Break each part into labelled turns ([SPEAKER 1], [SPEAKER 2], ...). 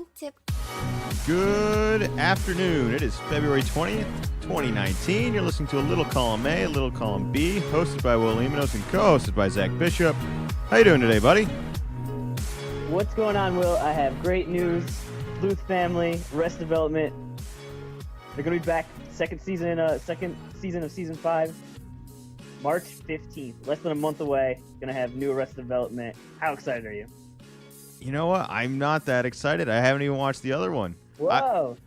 [SPEAKER 1] morning tip.
[SPEAKER 2] Good afternoon. It is February 20th, 2019. You're listening to a Little Column A, a Little Column B, hosted by Will Limonos and co-hosted by Zach Bishop. How you doing today, buddy?
[SPEAKER 3] What's going on, Will? I have great news. Luth family, Arrested Development. They're going to be back second season of season 5, March 15th. Less than a month away. Going to have new Arrested Development. How excited are you?
[SPEAKER 2] You know what? I'm not that excited. I haven't even watched the other one.
[SPEAKER 3] Whoa.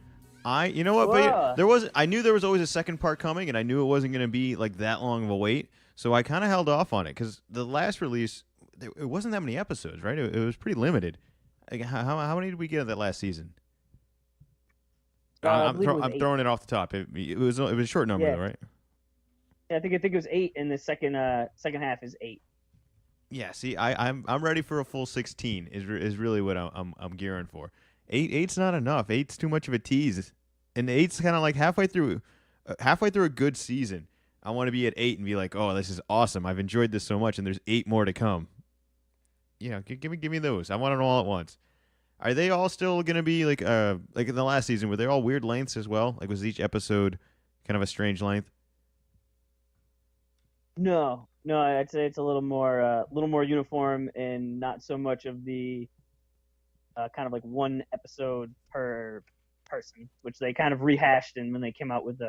[SPEAKER 2] You know what?
[SPEAKER 3] Whoa.
[SPEAKER 2] But I knew there was always a second part coming, and I knew it wasn't going to be like that long of a wait. So I kind of held off on it because the last release, it wasn't that many episodes, right? It was pretty limited. Like, how many did we get of that last season? I'm throwing it off the top. It was a short number, though, right?
[SPEAKER 3] Yeah, I think it was 8, and the second half is 8.
[SPEAKER 2] Yeah, see, I'm ready for a full 16. Is really what I'm gearing for. Eight's not enough. 8's too much of a tease, and 8's kind of like halfway through a good season. I want to be at 8 and be like, oh, this is awesome. I've enjoyed this so much, and there's 8 more to come. You know, give me those. I want them all at once. Are they all still gonna be like in the last season? Were they all weird lengths as well? Like, was each episode kind of a strange length?
[SPEAKER 3] No, I'd say it's a little more uniform and not so much of the kind of like one episode per person, which they kind of rehashed when they came out with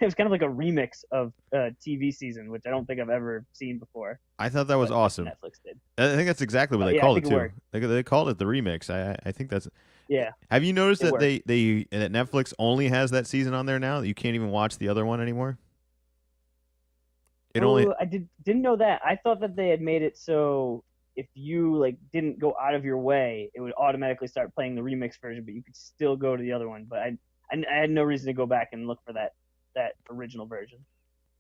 [SPEAKER 3] it was kind of like a remix of a TV season, which I don't think I've ever seen before.
[SPEAKER 2] I thought that was awesome.
[SPEAKER 3] Netflix did.
[SPEAKER 2] I think that's exactly what they called it too.
[SPEAKER 3] It
[SPEAKER 2] They called it the remix. I think that's.
[SPEAKER 3] Yeah.
[SPEAKER 2] Have you noticed that
[SPEAKER 3] worked.
[SPEAKER 2] that Netflix only has that season on there now? That you can't even watch the other one anymore.
[SPEAKER 3] I didn't know that. I thought that they had made it so if you didn't go out of your way, it would automatically start playing the remix version, but you could still go to the other one. But I had no reason to go back and look for that original version.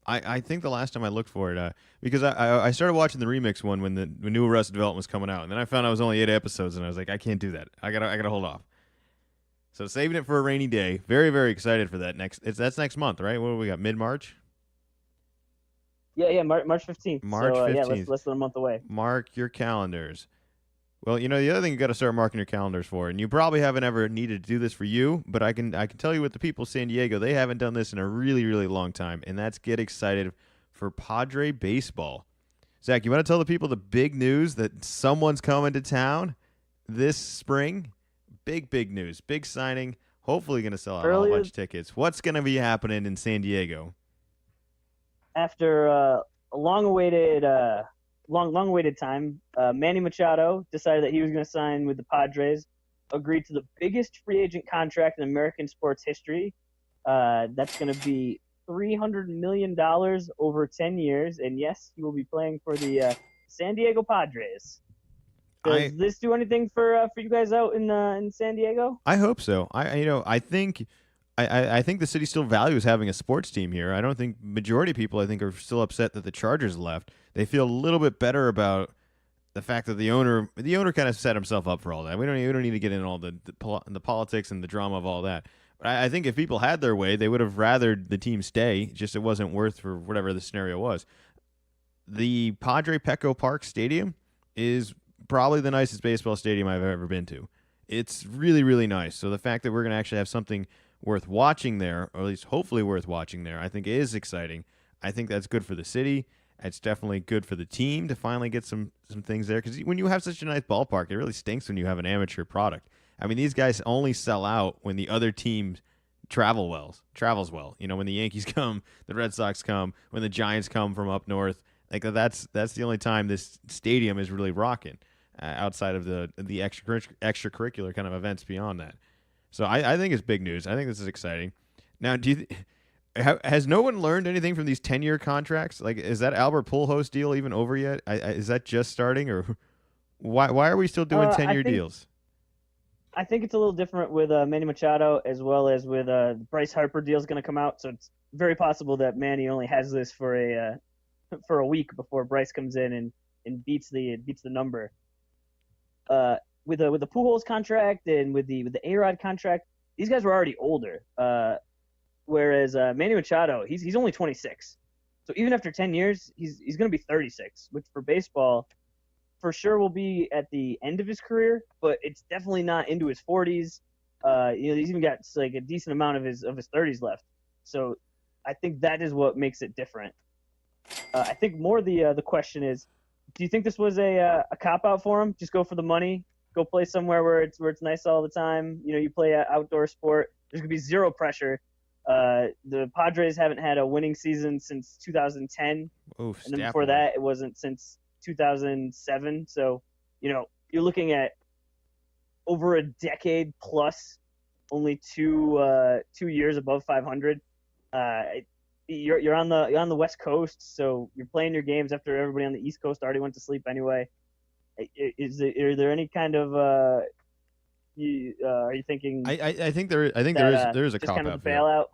[SPEAKER 2] I think the last time I looked for it, because I started watching the remix one when the new Arrested Development was coming out, and then I found I was only 8 episodes, and I was like, I can't do that. I gotta hold off. So saving it for a rainy day. Very, very excited for that. That's next month, right? What do we got? Mid-March?
[SPEAKER 3] Yeah, March 15th.
[SPEAKER 2] March 15th.
[SPEAKER 3] Yeah, less than a month away.
[SPEAKER 2] Mark your calendars. Well, you know, the other thing you got to start marking your calendars for, and you probably haven't ever needed to do this for you, but I can tell you with the people of San Diego, they haven't done this in a really, really long time, and that's get excited for Padre baseball. Zach, you want to tell the people the big news that someone's coming to town this spring? Big news. Big signing. Hopefully going to sell out a whole bunch of tickets. What's going to be happening in San Diego?
[SPEAKER 3] After a long-awaited time, Manny Machado decided that he was going to sign with the Padres, agreed to the biggest free agent contract in American sports history. That's going to be $300 million over 10 years, and yes, he will be playing for the San Diego Padres. Does this do anything for you guys out in San Diego?
[SPEAKER 2] I hope so. I think the city still values having a sports team here. I don't think majority of people are still upset that the Chargers left. They feel a little bit better about the fact that the owner kind of set himself up for all that. We don't need to get into all the politics and the drama of all that. But I think if people had their way, they would have rathered the team stay. Just it wasn't worth for whatever the scenario was. The Padre Petco Park Stadium is probably the nicest baseball stadium I've ever been to. It's really, really nice. So the fact that we're going to actually have something worth watching there, or at least hopefully worth watching there, I think is exciting. I think that's good for the city. It's definitely good for the team to finally get some things there, because when you have such a nice ballpark, it really stinks when you have an amateur product. I mean, these guys only sell out when the other team travels well. You know, when the Yankees come, the Red Sox come, when the Giants come from up north. Like that's the only time this stadium is really rocking, outside of the extracurricular kind of events beyond that. So I think it's big news. I think this is exciting. Now, has no one learned anything from these 10-year contracts? Like, is that Albert Pujols deal even over yet? Is that just starting, or why are we still doing 10-year deals?
[SPEAKER 3] I think it's a little different with Manny Machado, as well as with Bryce Harper deal is going to come out. So it's very possible that Manny only has this for a week before Bryce comes in and beats the number. With the Pujols contract and with the A-Rod contract, these guys were already older. Whereas Manny Machado, he's only 26. So even after 10 years, he's going to be 36, which for baseball, for sure will be at the end of his career, but it's definitely not into his 40s. He's even got like a decent amount of his 30s left. So I think that is what makes it different. I think more the question is, do you think this was a cop out for him? Just go for the money, go play somewhere where it's nice all the time. You play an outdoor sport. There's gonna be zero pressure. The Padres haven't had a winning season since 2010,
[SPEAKER 2] Oof,
[SPEAKER 3] and then
[SPEAKER 2] staff
[SPEAKER 3] before
[SPEAKER 2] one.
[SPEAKER 3] that, it wasn't since 2007. So, you're looking at over a decade plus, only 2 years above 500. Uh, you're on the West Coast, so you're playing your games after everybody on the East Coast already went to sleep anyway. Are there any kind of are you thinking
[SPEAKER 2] I think there
[SPEAKER 3] that
[SPEAKER 2] is a
[SPEAKER 3] just
[SPEAKER 2] cop
[SPEAKER 3] kind of
[SPEAKER 2] out
[SPEAKER 3] the
[SPEAKER 2] feel.
[SPEAKER 3] bailout?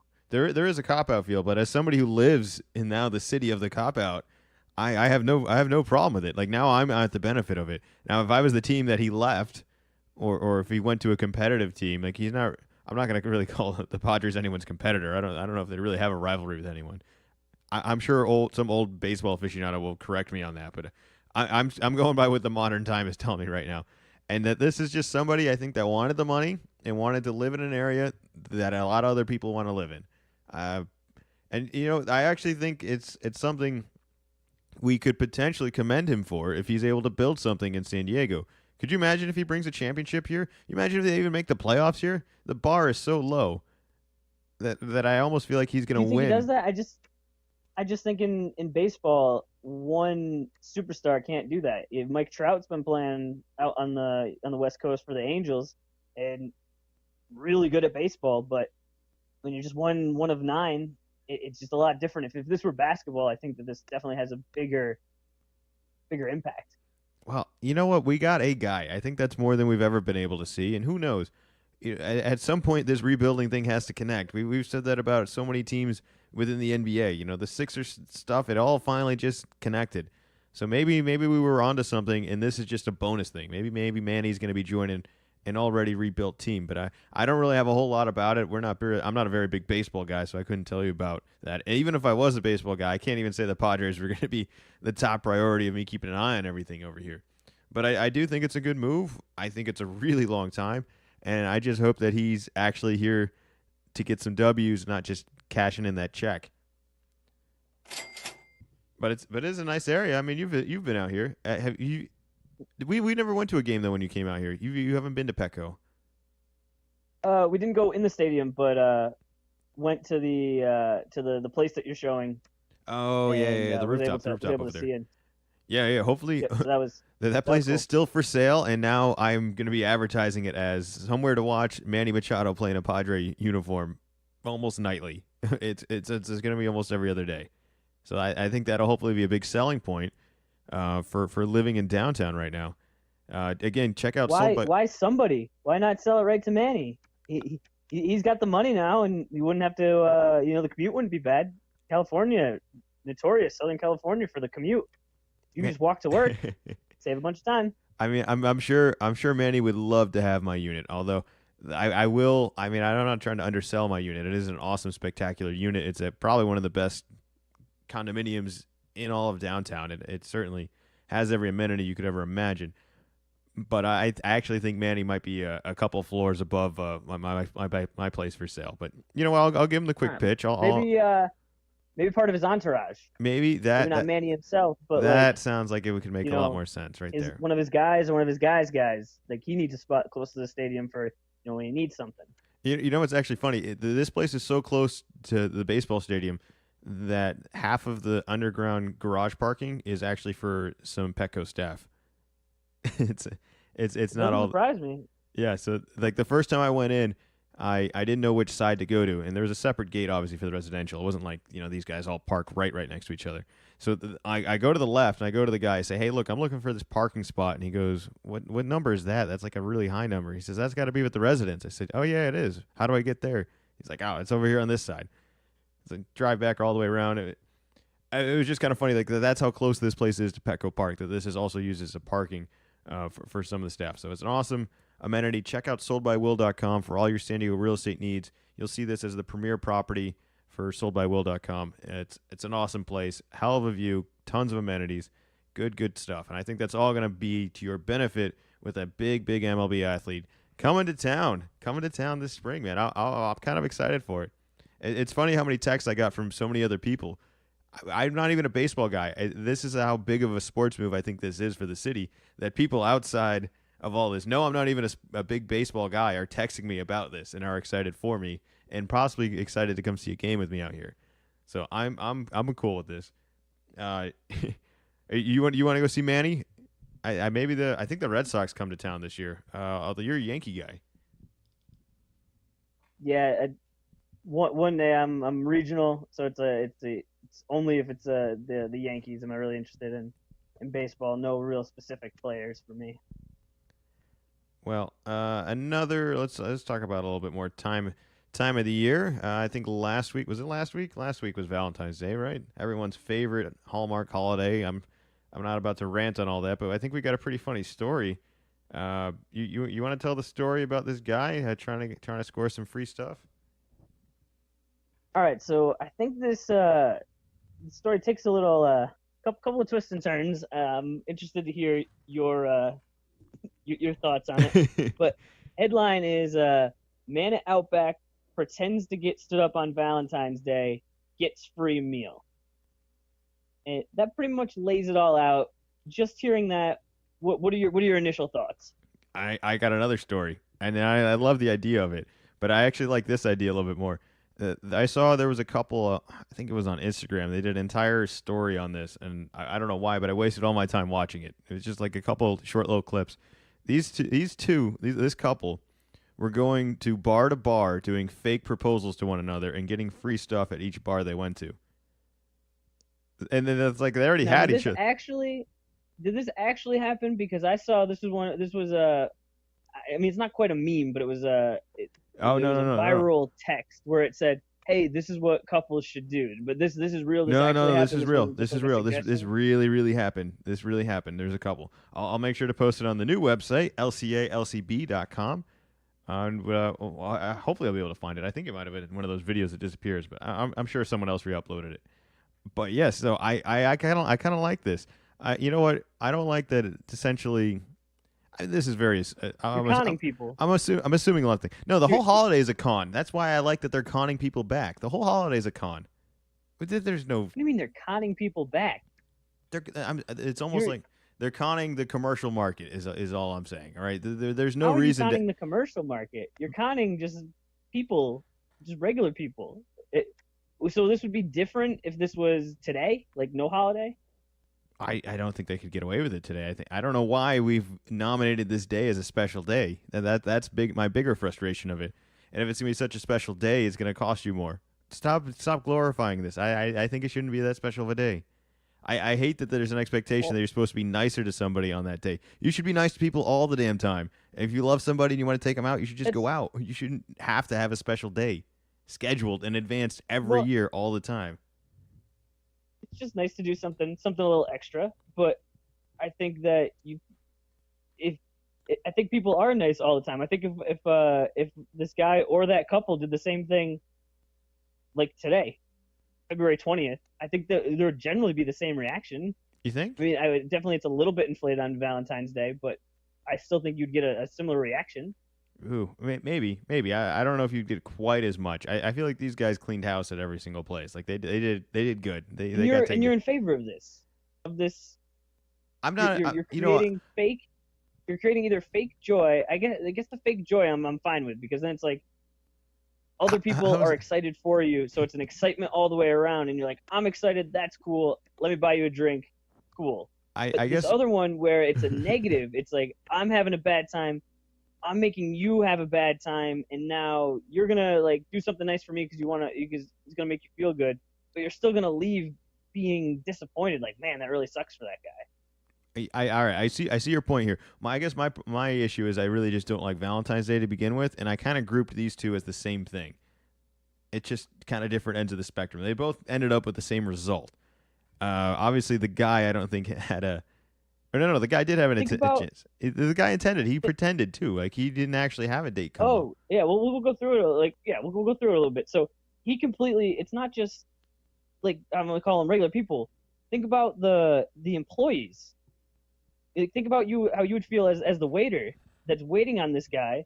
[SPEAKER 2] There is a cop out feel, but as somebody who lives in now the city of the cop out, I have no problem with it. Like now I'm at the benefit of it. Now if I was the team that he left, or if he went to a competitive team, like he's not. I'm not gonna really call the Padres anyone's competitor. I don't know if they really have a rivalry with anyone. I'm sure some old baseball aficionado will correct me on that, but I'm going by what the modern time is telling me right now, and that this is just somebody I think that wanted the money and wanted to live in an area that a lot of other people want to live in, and I actually think it's something we could potentially commend him for if he's able to build something in San Diego. Could you imagine if he brings a championship here? You imagine if they even make the playoffs here? The bar is so low that I almost feel like he's
[SPEAKER 3] Do
[SPEAKER 2] going
[SPEAKER 3] you
[SPEAKER 2] to
[SPEAKER 3] think he does
[SPEAKER 2] win.
[SPEAKER 3] that? I just think in baseball, one superstar can't do that. If Mike Trout's been playing out on the West Coast for the Angels and really good at baseball, but when you're just one of nine, it's just a lot different. If this were basketball, I think that this definitely has a bigger impact.
[SPEAKER 2] Well, you know what? We got a guy. I think that's more than we've ever been able to see. And who knows? At some point, this rebuilding thing has to connect. We've said that about so many teams within the NBA. The Sixers stuff, it all finally just connected. So maybe we were onto something, and this is just a bonus thing. Maybe Manny's going to be joining an already rebuilt team, but I don't really have a whole lot about it. I'm not a very big baseball guy, so I couldn't tell you about that. And even if I was a baseball guy, I can't even say the Padres were going to be the top priority of me keeping an eye on everything over here. But I do think it's a good move. I think it's a really long time, and I just hope that he's actually here to get some W's, not just cashing in that check. But it's a nice area. I mean, you've been out here. Have you? We never went to a game though when you came out here. You haven't been to Petco.
[SPEAKER 3] We didn't go in the stadium, but went to the place that you're showing,
[SPEAKER 2] Oh yeah, yeah,
[SPEAKER 3] and
[SPEAKER 2] yeah, the
[SPEAKER 3] was able
[SPEAKER 2] rooftop, the
[SPEAKER 3] to was
[SPEAKER 2] rooftop
[SPEAKER 3] able
[SPEAKER 2] over
[SPEAKER 3] to
[SPEAKER 2] there.
[SPEAKER 3] see it.
[SPEAKER 2] Yeah, yeah. Hopefully,
[SPEAKER 3] Yep. So that was
[SPEAKER 2] that
[SPEAKER 3] that was
[SPEAKER 2] place is
[SPEAKER 3] cool.
[SPEAKER 2] still for sale, and now I'm gonna be advertising it as somewhere to watch Manny Machado play in a Padre uniform almost nightly. It's gonna be almost every other day. So I think that'll hopefully be a big selling point for living in downtown right now. Again, check out Sold
[SPEAKER 3] Why
[SPEAKER 2] by.
[SPEAKER 3] why somebody? Why not sell it right to Manny? He's got the money now, and you wouldn't have to. The commute wouldn't be bad. California, notorious Southern California for the commute. You can just walk to work, save a bunch of time.
[SPEAKER 2] I mean, I'm sure Manny would love to have my unit. Although I will. I mean, I'm not trying to undersell my unit. It is an awesome, spectacular unit. It's probably one of the best condominiums in all of downtown. It certainly has every amenity you could ever imagine. But I actually think Manny might be a couple floors above my place for sale. But you know what? I'll give him the
[SPEAKER 3] All
[SPEAKER 2] quick
[SPEAKER 3] right.
[SPEAKER 2] pitch.
[SPEAKER 3] Maybe part of his entourage.
[SPEAKER 2] Maybe
[SPEAKER 3] Maybe
[SPEAKER 2] that
[SPEAKER 3] not
[SPEAKER 2] that
[SPEAKER 3] Manny himself, but
[SPEAKER 2] that sounds like it could make
[SPEAKER 3] you
[SPEAKER 2] a lot
[SPEAKER 3] know,
[SPEAKER 2] more sense right
[SPEAKER 3] is
[SPEAKER 2] there.
[SPEAKER 3] one of his guys or one of his guys. Like he needs a spot close to the stadium for when he needs something.
[SPEAKER 2] You know what's actually funny? This place is so close to the baseball stadium that half of the underground garage parking is actually for some Petco staff. it's it's
[SPEAKER 3] It
[SPEAKER 2] not
[SPEAKER 3] doesn't
[SPEAKER 2] all.
[SPEAKER 3] surprise me.
[SPEAKER 2] Yeah, so like the first time I went in, I didn't know which side to go to, and there was a separate gate obviously for the residential. It wasn't like these guys all park right next to each other. So I go to the left and I go to the guy. I say, hey, look, I'm looking for this parking spot, and he goes, what number is that? That's like a really high number. He says that's got to be with the residents. I said, oh yeah, it is. How do I get there? He's like, oh, it's over here on this side. So drive back all the way around. It was just kind of funny. Like that's how close this place is to Petco Park. That this is also used as a parking for some of the staff. So it's an awesome amenity. Check out soldbywill.com for all your San Diego real estate needs. You'll see this as the premier property for soldbywill.com. It's an awesome place. Hell of a view. Tons of amenities. good stuff. And I think that's all going to be to your benefit with a big MLB athlete coming to town this spring, man. I'm kind of excited for it. It's funny how many texts I got from so many other people. I'm not even a baseball guy. This is how big of a sports move I think this is for the city, that people outside of all this, no, I'm not even a big baseball guy, are texting me about this and are excited for me and possibly excited to come see a game with me out here. So I'm cool with this. Uh, you want to go see Manny? I think the Red Sox come to town this year. Although you're a Yankee guy.
[SPEAKER 3] Yeah, one day I'm regional, so it's only if it's the Yankees am I really interested in baseball. No real specific players for me.
[SPEAKER 2] Well, another let's talk about a little bit more time of the year. I think last week was it last week? Last week was Valentine's Day, right? Everyone's favorite Hallmark holiday. I'm not about to rant on all that, but I think we got a pretty funny story. You want to tell the story about this guy trying to score some free stuff?
[SPEAKER 3] All right, so I think this story takes a little couple of twists and turns. Interested to hear your thoughts on it. But headline is man at Outback pretends to get stood up on Valentine's Day, gets free meal. And that pretty much lays it all out. Just hearing that, what are your initial thoughts?
[SPEAKER 2] I got another story, and I love the idea of it, but I actually like this idea a little bit more. I saw there was a couple, I think it was on Instagram. They did an entire story on this, and I don't know why, but I wasted all my time watching it. It was just like a couple short little clips. This couple were going to bar doing fake proposals to one another and getting free stuff at each bar they went to. And then it's like they already
[SPEAKER 3] Now,
[SPEAKER 2] had each other.
[SPEAKER 3] did this actually happen? Because I saw this was a I mean, it's not quite a meme, but
[SPEAKER 2] Oh
[SPEAKER 3] it
[SPEAKER 2] no
[SPEAKER 3] was a
[SPEAKER 2] no no no
[SPEAKER 3] viral text where it said, "Hey, this is what couples should do." But this is real. This
[SPEAKER 2] no no
[SPEAKER 3] actually
[SPEAKER 2] no. This
[SPEAKER 3] happened.
[SPEAKER 2] is real.
[SPEAKER 3] Wasn't
[SPEAKER 2] This
[SPEAKER 3] just
[SPEAKER 2] is
[SPEAKER 3] like a
[SPEAKER 2] real. This
[SPEAKER 3] suggestion.
[SPEAKER 2] really happened. This really happened. There's a couple. I'll make sure to post it on the new website lcalcb.com. And hopefully I'll be able to find it. I think it might have been one of those videos that disappears, but I'm sure someone else re-uploaded it. But yes, so I kind of like this. You know what? I don't like that. It's essentially, this is very.
[SPEAKER 3] You're conning people.
[SPEAKER 2] I'm assuming a lot of things. No, the
[SPEAKER 3] You're,
[SPEAKER 2] whole holiday is a con. That's why I like that they're conning people back. The whole holiday is a con. But there's no.
[SPEAKER 3] what do you mean they're conning people back?
[SPEAKER 2] It's almost
[SPEAKER 3] You're
[SPEAKER 2] like they're conning the commercial market. Is all I'm saying. All right. There's no
[SPEAKER 3] How are you
[SPEAKER 2] reason to.
[SPEAKER 3] conning the commercial market? You're conning just people, just regular people. So this would be different if this was today, like no holiday.
[SPEAKER 2] I don't think they could get away with it today. I don't know why we've nominated this day as a special day. That's big. My bigger frustration of it. And if it's gonna be such a special day, it's gonna cost you more. Stop glorifying this. I think it shouldn't be that special of a day. I hate that there's an expectation
[SPEAKER 3] Well,
[SPEAKER 2] that you're supposed to be nicer to somebody on that day. You should be nice to people all the damn time. If you love somebody and you want to take them out, you should just
[SPEAKER 3] it's
[SPEAKER 2] go out. You shouldn't have to have a special day scheduled in advance every
[SPEAKER 3] well,
[SPEAKER 2] year all the time.
[SPEAKER 3] it's just nice to do something a little extra. But I think that if I think people are nice all the time. I think if this guy or that couple did the same thing like today, February 20th, I think that there would generally be the same reaction.
[SPEAKER 2] You think?
[SPEAKER 3] I mean, definitely it's a little bit inflated on Valentine's Day, but I still think you'd get a similar reaction.
[SPEAKER 2] Ooh, maybe. I don't know if you did quite as much. I feel like these guys cleaned house at every single place. Like they did good.
[SPEAKER 3] And
[SPEAKER 2] They got
[SPEAKER 3] you're
[SPEAKER 2] taken.
[SPEAKER 3] in favor of this.
[SPEAKER 2] I'm not.
[SPEAKER 3] You're
[SPEAKER 2] You know,
[SPEAKER 3] creating fake. You're creating either fake joy. I guess the fake joy I'm fine with, because then it's like other people
[SPEAKER 2] how's
[SPEAKER 3] are excited for you, so it's an excitement all the way around, and you're like, I'm excited. That's cool. Let me buy you a drink. Cool.
[SPEAKER 2] I
[SPEAKER 3] But this
[SPEAKER 2] guess.
[SPEAKER 3] other one where it's a negative, it's like I'm having a bad time. I'm making you have a bad time, and now you're gonna like do something nice for me because it's gonna make you feel good, but you're still gonna leave being disappointed. Like, man, that really sucks for that guy.
[SPEAKER 2] All right. I see your point here. I guess my issue is I really just don't like Valentine's Day to begin with, and I kind of grouped these two as the same thing. It's just kind of different ends of the spectrum. They both ended up with the same result. Obviously, the guy I don't think had a. Or no, the guy did have
[SPEAKER 3] Think
[SPEAKER 2] a
[SPEAKER 3] about
[SPEAKER 2] chance. The guy intended. He pretended too. Like he didn't actually have a date come up.
[SPEAKER 3] Oh yeah, well we'll go through it. Like yeah, we'll go through it a little bit. So he completely. It's not just like I'm gonna call them regular people. think about the employees. Think about you how you would feel as the waiter that's waiting on this guy,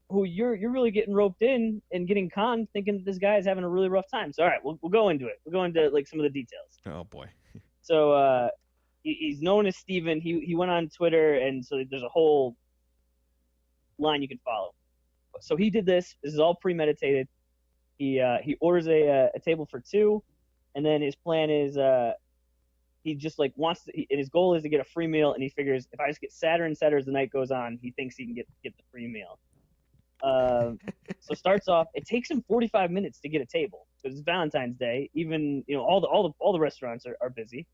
[SPEAKER 3] who you're really getting roped in and getting conned, thinking that this guy is having a really rough time. So all right, we'll go into it. We'll go into like some of the details.
[SPEAKER 2] Oh boy.
[SPEAKER 3] So he's known as Steven. He went on Twitter, and so there's a whole line you can follow. So he did this. This is all premeditated. He orders a table for two, and then his plan is he just like wants to, and his goal is to get a free meal, and he figures if I just get sadder and sadder as the night goes on, he thinks he can get the free meal. So starts off. It takes him 45 minutes to get a table because it's Valentine's Day. Even all the restaurants are busy.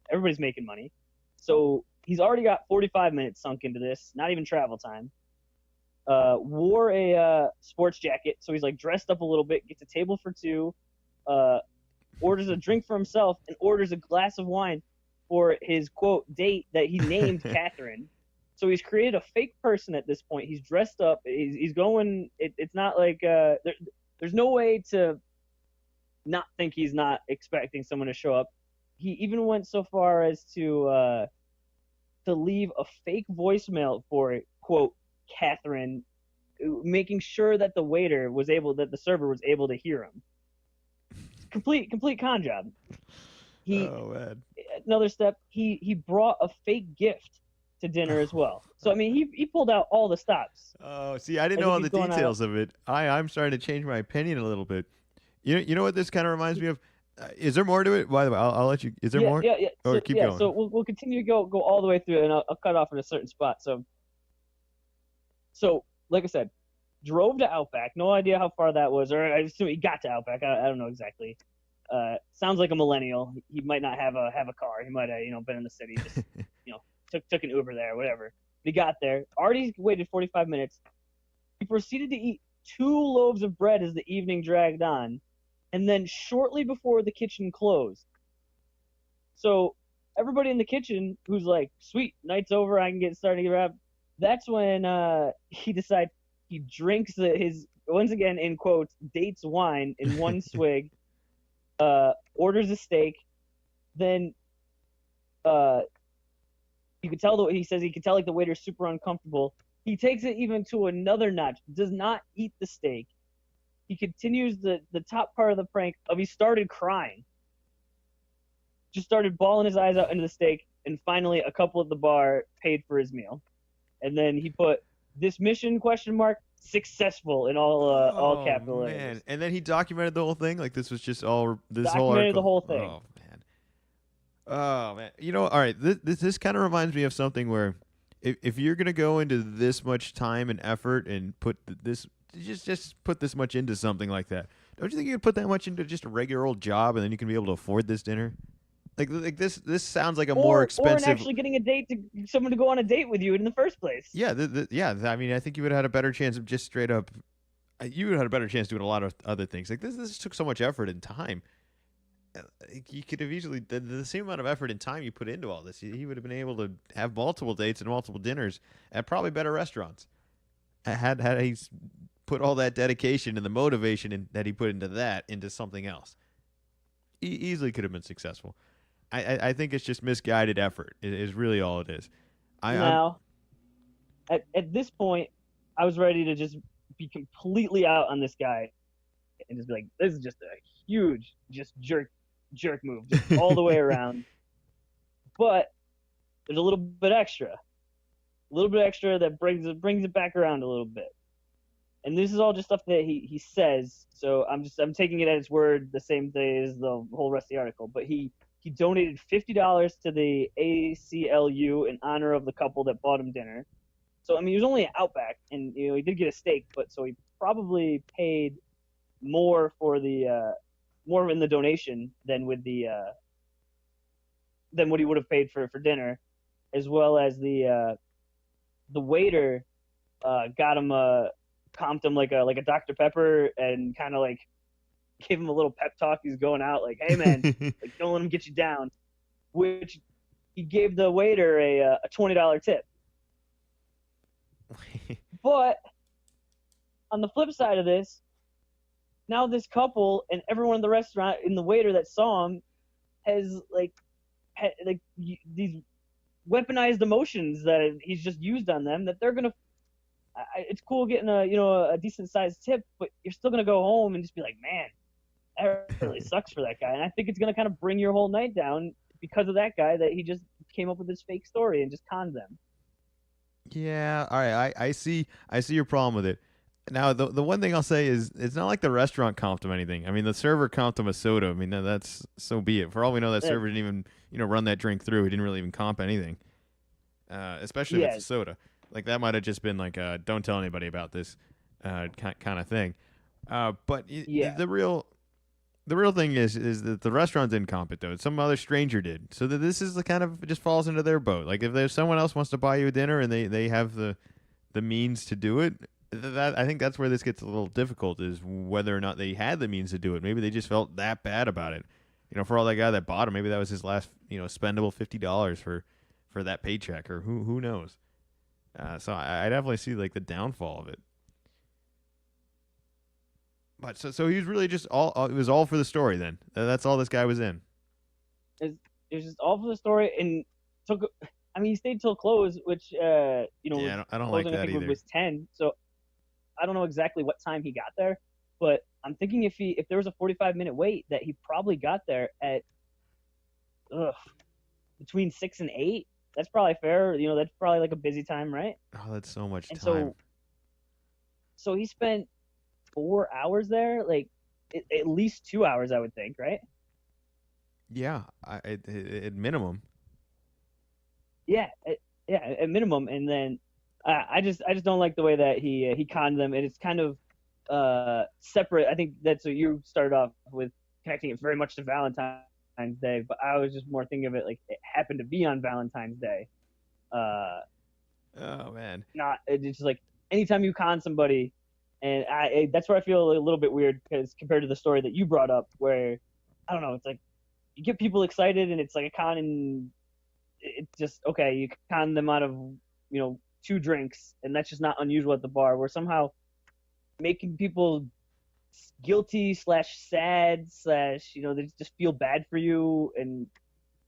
[SPEAKER 3] Everybody's making money. So he's already got 45 minutes sunk into this. Not even travel time. Wore a sports jacket, so he's like dressed up a little bit. Gets a table for two. Orders a drink for himself and orders a glass of wine for his quote date that he named Catherine. So he's created a fake person at this point. He's dressed up. He's going. It's not like there's no way to not think he's not expecting someone to show up. He even went so far as to leave a fake voicemail for quote Catherine, making sure that the server was able to hear him. Complete con job.
[SPEAKER 2] Oh man.
[SPEAKER 3] Another step. He brought a fake gift to dinner as well. So I mean, he pulled out all the stops.
[SPEAKER 2] Oh, see, I didn't know all the details of it. I'm starting to change my opinion a little bit. You know what this kind of reminds me of? Is there more to it? By the way, I'll let you. Is there more?
[SPEAKER 3] Yeah.
[SPEAKER 2] Or
[SPEAKER 3] So,
[SPEAKER 2] keep
[SPEAKER 3] yeah,
[SPEAKER 2] going.
[SPEAKER 3] so we'll continue to go all the way through, and I'll cut off at a certain spot. So like I said, drove to Outback. No idea how far that was, or I assume he got to Outback. I don't know exactly. Sounds like a millennial. He might not have a car. He might have been in the city. Just took an Uber there, whatever. He got there. Already waited 45 minutes. He proceeded to eat 2 loaves of bread as the evening dragged on, and then shortly before the kitchen closed. So everybody in the kitchen who's like, "Sweet, night's over. I can get started to get wrapped." That's when he decides he drinks his once again in quotes dates wine in one swig. Orders a steak, then you could tell he says he could tell like the waiter's super uncomfortable. He takes it even to another notch. Does not eat the steak. He continues the top part of the prank of he started crying. Just started bawling his eyes out into the steak, and finally a couple at the bar paid for his meal. And then he put this mission ? Successful in all capital letters.
[SPEAKER 2] Man. And then he documented the whole thing. Like this was just all this
[SPEAKER 3] Documented
[SPEAKER 2] whole article.
[SPEAKER 3] the whole thing.
[SPEAKER 2] Oh man. All right. This kind of reminds me of something where if you're gonna go into this much time and effort and put this just put this much into something like that, don't you think you could put that much into just a regular old job and then you can be able to afford this dinner? Like this sounds like a more expensive.
[SPEAKER 3] Or actually getting someone to go on a date with you in the first place.
[SPEAKER 2] Yeah, I mean, I think you would have had a better chance of just straight up. You would have had a better chance doing a lot of other things. Like this took so much effort and time. You could have easily the same amount of effort and time you put into all this. He would have been able to have multiple dates and multiple dinners at probably better restaurants. Had he put all that dedication and the motivation that he put into something else, he easily could have been successful. I think it's just misguided effort is really all it is.
[SPEAKER 3] Now, at this point, I was ready to just be completely out on this guy and just be like, this is just a huge just jerk move just all the way around. But there's a little bit extra that brings it back around a little bit. And this is all just stuff that he says. So I'm taking it at its word, the same day as the whole rest of the article. But he donated $50 to the ACLU in honor of the couple that bought him dinner. So I mean, he was only at Outback, and he did get a steak, but so he probably paid more for the more in the donation than with the than what he would have paid for dinner, as well as the waiter got him comped him like a Dr. Pepper and kind of like gave him a little pep talk. He's going out like, "Hey man, like don't let him get you down," which he gave the waiter a $20 tip. But on the flip side of this, now this couple and everyone in the restaurant and the waiter that saw him has like these weaponized emotions that he's just used on them that they're gonna. It's cool getting a decent sized tip, but you're still gonna go home and just be like, man, that really sucks for that guy. And I think it's gonna kind of bring your whole night down because of that guy that he just came up with this fake story and just conned them.
[SPEAKER 2] Yeah, all right. I see your problem with it. Now, the one thing I'll say is it's not like the restaurant comped him anything. I mean, the server comped him a soda. I mean, that's so be it. For all we know, that
[SPEAKER 3] Uh,
[SPEAKER 2] server didn't even run that drink through. He didn't really even comp anything, especially if it's
[SPEAKER 3] yeah,
[SPEAKER 2] a soda. Like that might have just been like, don't tell anybody about this, kind of thing. But
[SPEAKER 3] yeah.
[SPEAKER 2] the real thing is that the restaurant didn't comp it though. Some other stranger did. So that this is the kind of, it just falls into their boat. Like if there's someone else wants to buy you a dinner and they have the means to do it, that I think that's where this gets a little difficult, is whether or not they had the means to do it. Maybe they just felt that bad about it. For all that guy that bought him, maybe that was his last spendable $50 for that paycheck, or who knows. So I definitely see like the downfall of it. But so he was really just it was all for the story then. That's all this guy was in.
[SPEAKER 3] It was just all for the story and took. I mean, he stayed till close, which
[SPEAKER 2] Yeah,
[SPEAKER 3] was
[SPEAKER 2] I don't like
[SPEAKER 3] closing. I
[SPEAKER 2] that
[SPEAKER 3] think it
[SPEAKER 2] either.
[SPEAKER 3] was 10. So I don't know exactly what time he got there, but I'm thinking if there was a 45-minute wait, that he probably got there at ugh, between 6 and 8. That's probably fair. That's probably like a busy time, right?
[SPEAKER 2] Oh, that's so much
[SPEAKER 3] And
[SPEAKER 2] time.
[SPEAKER 3] so he spent 4 hours there, like at least 2 hours, I would think, right?
[SPEAKER 2] Yeah, at minimum.
[SPEAKER 3] Yeah, yeah, at minimum. And then I just don't like the way that he conned them, and it's kind of separate. I think that's what you started off with, connecting it very much to Valentine's Day, but I was just more thinking of it like it happened to be on Valentine's Day. Uh,
[SPEAKER 2] Oh man.
[SPEAKER 3] not it's just like anytime you con somebody, and that's where I feel a little bit weird, because compared to the story that you brought up, where I don't know, it's like you get people excited and it's like a con, and it's just okay. You con them out of 2 drinks, and that's just not unusual at the bar. Where somehow making people guilty slash sad slash they just feel bad for you, and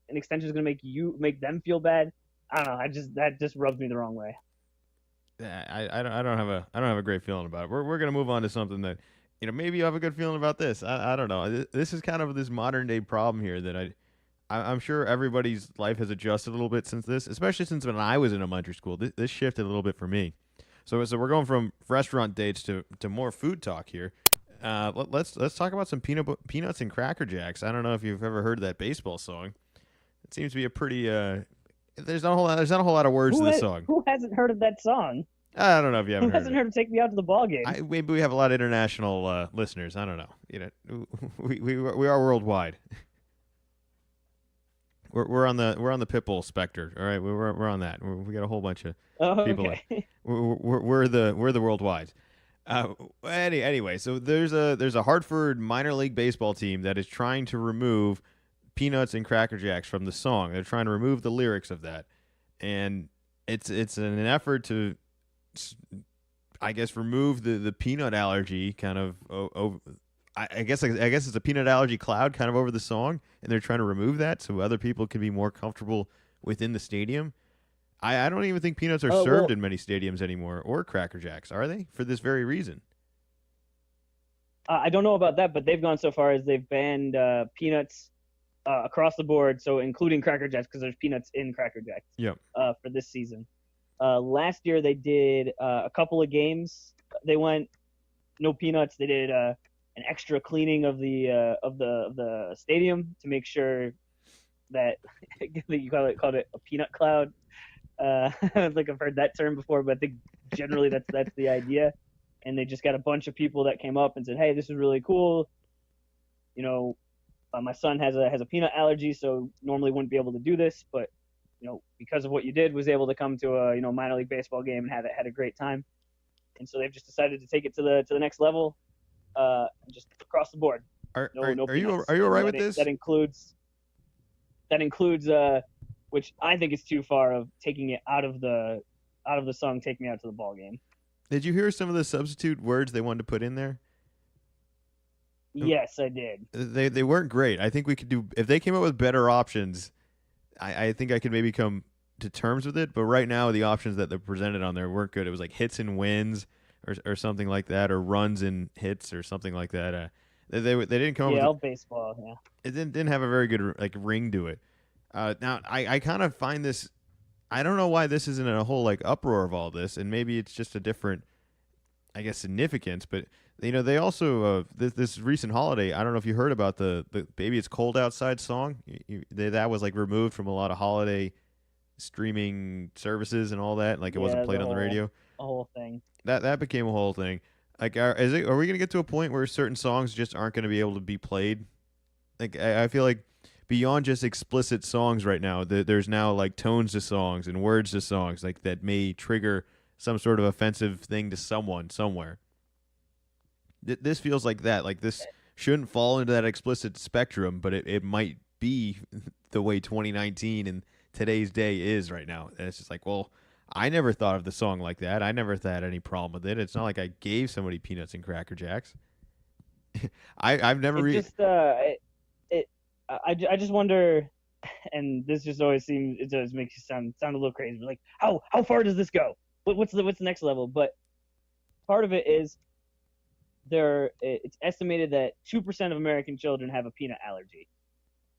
[SPEAKER 3] an extension is going to make them feel bad. I don't know. That just rubs me the wrong way.
[SPEAKER 2] Yeah, I don't have a great feeling about it. We're gonna move on to something that maybe you have a good feeling about this. I don't know. This is kind of this modern day problem here that I'm sure everybody's life has adjusted a little bit since this, especially since when I was in elementary school. This shifted a little bit for me. So we're going from restaurant dates to more food talk here. Let's talk about some peanuts and Cracker Jacks. I don't know if you've ever heard that baseball song. It seems to be a pretty there's not a whole lot of words to
[SPEAKER 3] Who
[SPEAKER 2] this
[SPEAKER 3] ha-
[SPEAKER 2] song.
[SPEAKER 3] who hasn't heard of that song?
[SPEAKER 2] I don't know if you
[SPEAKER 3] Who
[SPEAKER 2] haven't heard of
[SPEAKER 3] hasn't
[SPEAKER 2] it.
[SPEAKER 3] heard of "Take Me Out to the Ball Game"?
[SPEAKER 2] Maybe we have a lot of international listeners. I don't know. We are worldwide. We're on the Pitbull specter. All right, we're on that. We got a whole bunch of
[SPEAKER 3] Oh,
[SPEAKER 2] people.
[SPEAKER 3] okay.
[SPEAKER 2] We're the worldwide. Anyway, so there's a Hartford minor league baseball team that is trying to remove Peanuts and Cracker Jacks from the song. They're trying to remove the lyrics of that, and it's in an effort to, I guess, remove the peanut allergy kind of. I guess it's a peanut allergy cloud kind of over the song, and they're trying to remove that so other people can be more comfortable within the stadium. I don't even think peanuts are
[SPEAKER 3] Oh
[SPEAKER 2] served
[SPEAKER 3] well,
[SPEAKER 2] in many stadiums anymore, or Cracker Jacks, are they? For this very reason.
[SPEAKER 3] I don't know about that, but they've gone so far as they've banned peanuts across the board, so including Cracker Jacks, because there's peanuts in Cracker Jacks
[SPEAKER 2] Yep.
[SPEAKER 3] for this season. Last year they did a couple of games. They went no peanuts. They did an extra cleaning of the stadium to make sure that you called it a peanut cloud. I don't think I've heard that term before, but I think generally that's the idea. And they just got a bunch of people that came up and said, "Hey, this is really cool. My son has a peanut allergy, so normally wouldn't be able to do this, but because of what you did, was able to come to a minor league baseball game and had a great time." And so they've just decided to take it to the next level, just across the board.
[SPEAKER 2] Are
[SPEAKER 3] No,
[SPEAKER 2] are,
[SPEAKER 3] no
[SPEAKER 2] are you
[SPEAKER 3] peanuts.
[SPEAKER 2] are you all
[SPEAKER 3] And
[SPEAKER 2] right with this?
[SPEAKER 3] that includes which I think is too far, of taking it out of the song "Take Me Out to the Ball Game."
[SPEAKER 2] Did you hear some of the substitute words they wanted to put in there?
[SPEAKER 3] Yes, I did.
[SPEAKER 2] They weren't great. I think we could do, if they came up with better options. I think I could maybe come to terms with it. But right now, the options that they presented on there weren't good. It was like hits and wins, or something like that, or runs and hits, or something like that. They didn't come up with
[SPEAKER 3] Yeah,
[SPEAKER 2] it.
[SPEAKER 3] all baseball. Yeah.
[SPEAKER 2] It didn't have a very good like ring to it. Now I kind of find this. I don't know why this isn't in a whole like uproar of all this, and maybe it's just a different, I guess, significance. But they also this recent holiday. I don't know if you heard about the "Baby It's Cold Outside" song. That was like removed from a lot of holiday streaming services and all that. Like it wasn't
[SPEAKER 3] Yeah,
[SPEAKER 2] played on the radio.
[SPEAKER 3] the whole thing.
[SPEAKER 2] That became a whole thing. Like, are we gonna get to a point where certain songs just aren't gonna be able to be played? Like I feel like beyond just explicit songs right now, there's now like tones to songs and words to songs like that may trigger some sort of offensive thing to someone somewhere. This feels like that. Like this shouldn't fall into that explicit spectrum, but it might be the way 2019 and today's day is right now. And it's just like, well, I never thought of the song like that. I never had any problem with it. It's not like I gave somebody peanuts and Cracker Jacks. I've never
[SPEAKER 3] It just it I just wonder, and this just always seems, it does make you sound a little crazy. Like how far does this go? What's the next level? But part of it is it's estimated that 2% of American children have a peanut allergy.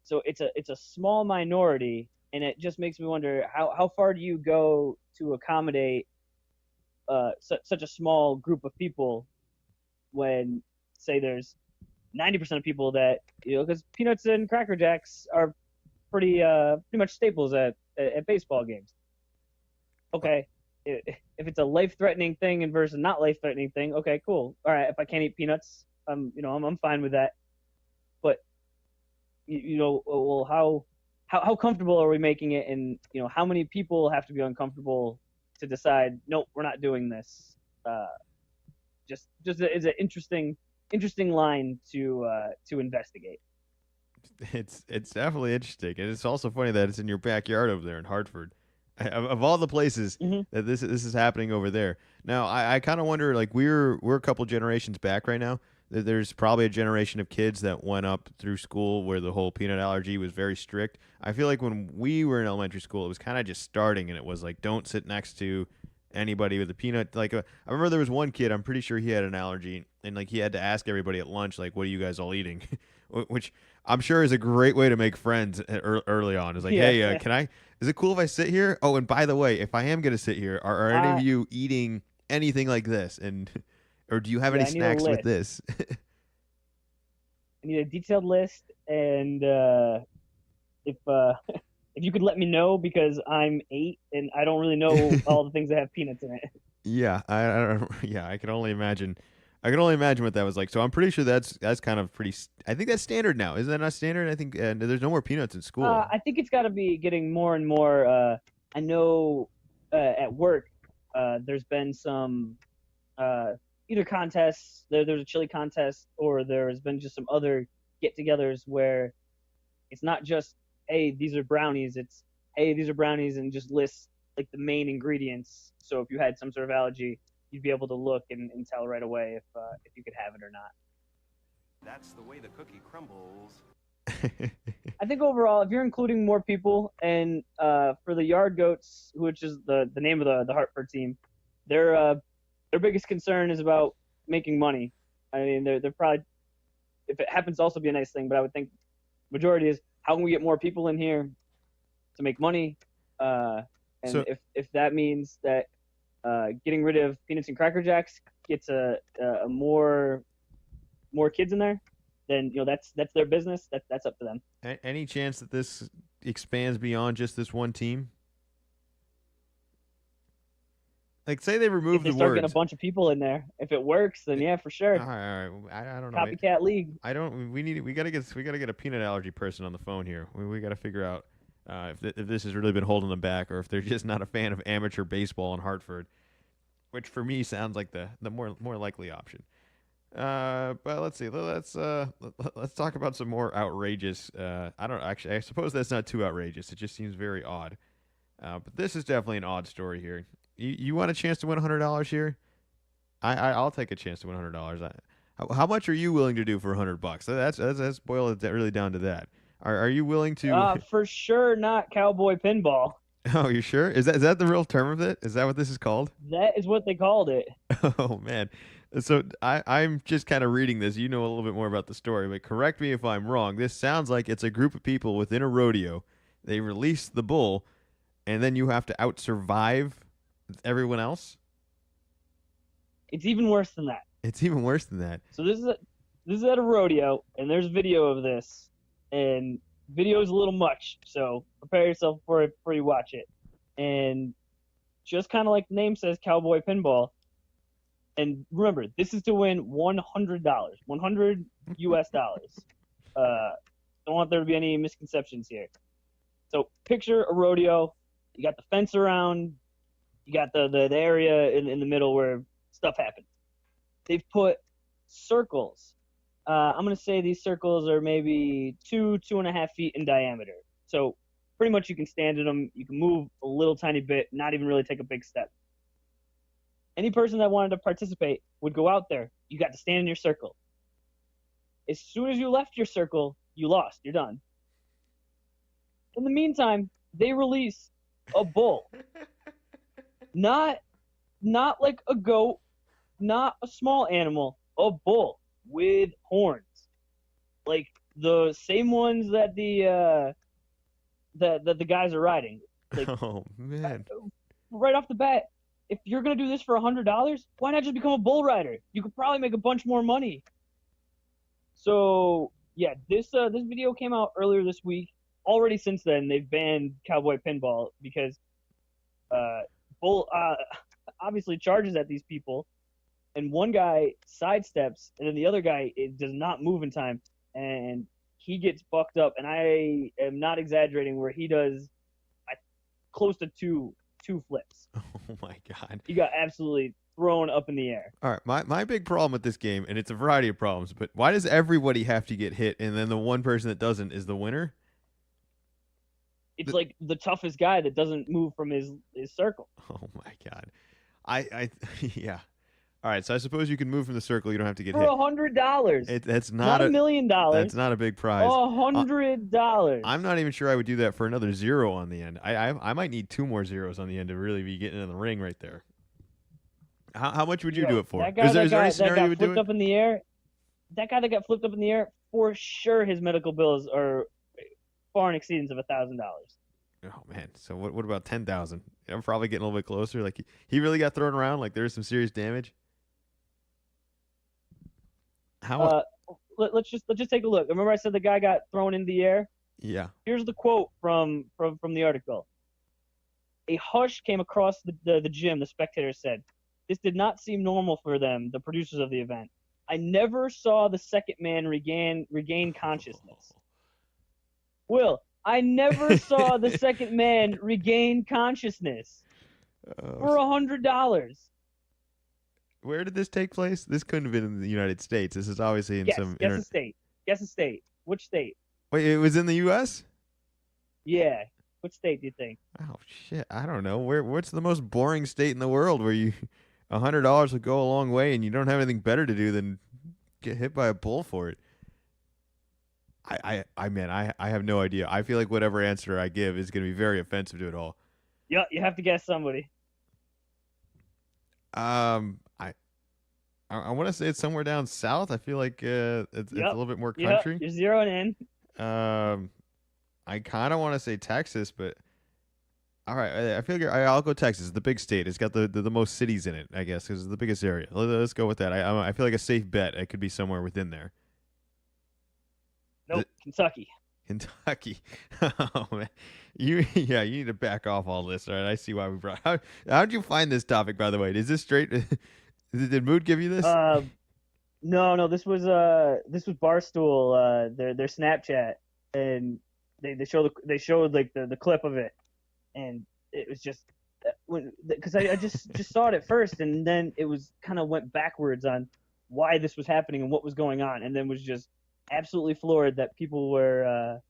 [SPEAKER 3] So it's a small minority, and it just makes me wonder how far do you go to accommodate such a small group of people when, say, there's 90% of people that, because peanuts and Cracker Jacks are pretty much staples at baseball games. Okay, if it's a life-threatening thing and versus not life-threatening thing, okay, cool. All right, if I can't eat peanuts, I'm fine with that. But well, how comfortable are we making it, and how many people have to be uncomfortable to decide, nope, we're not doing this. Just is an interesting line to investigate.
[SPEAKER 2] It's definitely interesting, and it's also funny that it's in your backyard over there in Hartford. Of all the places
[SPEAKER 3] Mm-hmm.
[SPEAKER 2] that this is happening over there. Now, I kind of wonder, like we're a couple generations back right now. There's probably a generation of kids that went up through school where the whole peanut allergy was very strict. I feel like when we were in elementary school, it was kind of just starting, and it was like, don't sit next to anybody with a peanut. Like, I remember there was one kid, I'm pretty sure he had an allergy, and like he had to ask everybody at lunch, like, what are you guys all eating? Which I'm sure is a great way to make friends early on. It's like,
[SPEAKER 3] Yeah,
[SPEAKER 2] hey,
[SPEAKER 3] yeah.
[SPEAKER 2] can I? Is it cool if I sit here? Oh, and by the way, if I am gonna sit here, are any of
[SPEAKER 3] I
[SPEAKER 2] you eating anything like this? And or do you have any
[SPEAKER 3] Yeah, I need a
[SPEAKER 2] snacks with
[SPEAKER 3] list.
[SPEAKER 2] this?
[SPEAKER 3] I need a detailed list, and if if you could let me know, because I'm 8 and I don't really know all the things that have peanuts in it.
[SPEAKER 2] Yeah, I don't. Yeah, I can only imagine. I can only imagine what that was like. So I'm pretty sure that's kind of pretty. I think that's standard now. Isn't that not standard? I think there's no more peanuts in school.
[SPEAKER 3] I think it's got to be getting more and more. I know at work there's been some either contests. There's a chili contest, or there's been just some other get-togethers where it's not just, hey, these are brownies. It's, hey, these are brownies, and just list like the main ingredients. So if you had some sort of allergy, you'd be able to look and tell right away if you could have it or not.
[SPEAKER 1] That's the way the cookie crumbles.
[SPEAKER 3] I think overall, if you're including more people, and for the Yard Goats, which is the name of the Hartford team, their biggest concern is about making money. I mean, they're probably, if it happens to also be a nice thing, but I would think majority is, how can we get more people in here to make money? And
[SPEAKER 2] So
[SPEAKER 3] if that means that getting rid of peanuts and Cracker Jacks gets a more kids in there, then that's their business. That's up to them.
[SPEAKER 2] any chance that this expands beyond just this one team? Like, say they
[SPEAKER 3] If
[SPEAKER 2] remove
[SPEAKER 3] they
[SPEAKER 2] the
[SPEAKER 3] start getting a
[SPEAKER 2] words.
[SPEAKER 3] bunch of people in there, if it works, then yeah, for sure.
[SPEAKER 2] All right, I don't know.
[SPEAKER 3] Copycat league.
[SPEAKER 2] I don't. We gotta get a peanut allergy person on the phone here. We gotta figure out if this has really been holding them back, or if they're just not a fan of amateur baseball in Hartford, which for me sounds like the more likely option. But let's see. Let's talk about some more outrageous. I don't actually. I suppose that's not too outrageous. It just seems very odd. But this is definitely an odd story here. You want a chance to win $100 here? I'll take a chance to win $100. How much are you willing to do for $100? That's boil it really down to that. Are you willing to?
[SPEAKER 3] For sure not cowboy pinball.
[SPEAKER 2] Oh, you sure? Is that the real term of it? Is that what this is called?
[SPEAKER 3] That is what they called it.
[SPEAKER 2] Oh man. So I'm just kind of reading this. You know a little bit more about the story, but correct me if I'm wrong. This sounds like it's a group of people within a rodeo. They release the bull, and then you have to out survive everyone else.
[SPEAKER 3] It's even worse than that.
[SPEAKER 2] It's even worse than that.
[SPEAKER 3] So this is at a rodeo, and there's video of this, and video is a little much. So prepare yourself for it before you watch it. And just kind of like the name says, cowboy pinball. And remember, this is to win $100, 100 US dollars. Don't want there to be any misconceptions here. So picture a rodeo. You got the fence around. You got the area in the middle where stuff happens. They've put circles. I'm going to say these circles are maybe 2.5 feet in diameter. So pretty much you can stand in them. You can move a little tiny bit, not even really take a big step. Any person that wanted to participate would go out there. You got to stand in your circle. As soon as you left your circle, you lost. You're done. In the meantime, they release a bull. Not like a goat, not a small animal, a bull with horns. Like the same ones that the guys are riding. Like,
[SPEAKER 2] Oh man.
[SPEAKER 3] right off the bat, if you're gonna do this for $100, why not just become a bull rider? You could probably make a bunch more money. So yeah, this video came out earlier this week. Already since then, they've banned cowboy pinball because bull obviously charges at these people, and one guy sidesteps, and then the other guy does not move in time, and he gets bucked up. And I am not exaggerating, where he does close to two flips.
[SPEAKER 2] Oh my god.
[SPEAKER 3] He got absolutely thrown up in the air.
[SPEAKER 2] All right, my big problem with this game, and it's a variety of problems, but why does everybody have to get hit, and then the one person that doesn't is the winner?
[SPEAKER 3] It's like the toughest guy that doesn't move from his circle.
[SPEAKER 2] Oh my god. I yeah. All right, so I suppose you can move from the circle. You don't have to get
[SPEAKER 3] For
[SPEAKER 2] hit.
[SPEAKER 3] $100.
[SPEAKER 2] That's
[SPEAKER 3] Not $1 million.
[SPEAKER 2] That's not a big prize.
[SPEAKER 3] $100.
[SPEAKER 2] I'm not even sure I would do that for another zero on the end. I might need 2 more zeros on the end to really be getting in the ring right there. How much would you do it for?
[SPEAKER 3] That guy,
[SPEAKER 2] Is there any
[SPEAKER 3] that
[SPEAKER 2] scenario
[SPEAKER 3] got
[SPEAKER 2] you would do
[SPEAKER 3] flipped
[SPEAKER 2] it?
[SPEAKER 3] up in the air. That guy that got flipped up in the air, for sure, his medical bills are far in exceedance of $1,000.
[SPEAKER 2] Oh man. So what about 10,000? I'm probably getting a little bit closer. Like he really got thrown around. Like there was some serious damage. How?
[SPEAKER 3] Let's just take a look. Remember I said the guy got thrown in the air?
[SPEAKER 2] Yeah.
[SPEAKER 3] Here's the quote from the article. A hush came across the gym, the spectators said. This did not seem normal for them, the producers of the event. I never saw the second man regain consciousness. Will, I never saw the second man regain consciousness for $100.
[SPEAKER 2] Where did this take place? This couldn't have been in the United States. This is obviously in some.
[SPEAKER 3] Guess a state. Guess a state. Which state?
[SPEAKER 2] Wait, it was in the U.S.?
[SPEAKER 3] Yeah. Which state do you think?
[SPEAKER 2] Oh shit! I don't know. What's the most boring state in the world where you $100 would go a long way and you don't have anything better to do than get hit by a bull for it? I have no idea. I feel like whatever answer I give is going to be very offensive to it all.
[SPEAKER 3] Yeah, you have to guess somebody.
[SPEAKER 2] I want to say it's somewhere down south. I feel like it's a little bit more country.
[SPEAKER 3] You're zeroing in.
[SPEAKER 2] I kind of want to say Texas, but all right, I feel like I'll go Texas. The big state. It's got the most cities in it, I guess, because it's the biggest area. Let's go with that. I feel like a safe bet. It could be somewhere within there.
[SPEAKER 3] Nope, Kentucky.
[SPEAKER 2] Kentucky. Oh man, you need to back off all this. All right, I see why we brought. How'd you find this topic, by the way? Is this straight? Did Mood give you this?
[SPEAKER 3] No. This was Barstool. Their Snapchat, and they showed like the clip of it, and it was just because I just saw it at first, and then it was kind of went backwards on why this was happening and what was going on, and then was just absolutely floored that people were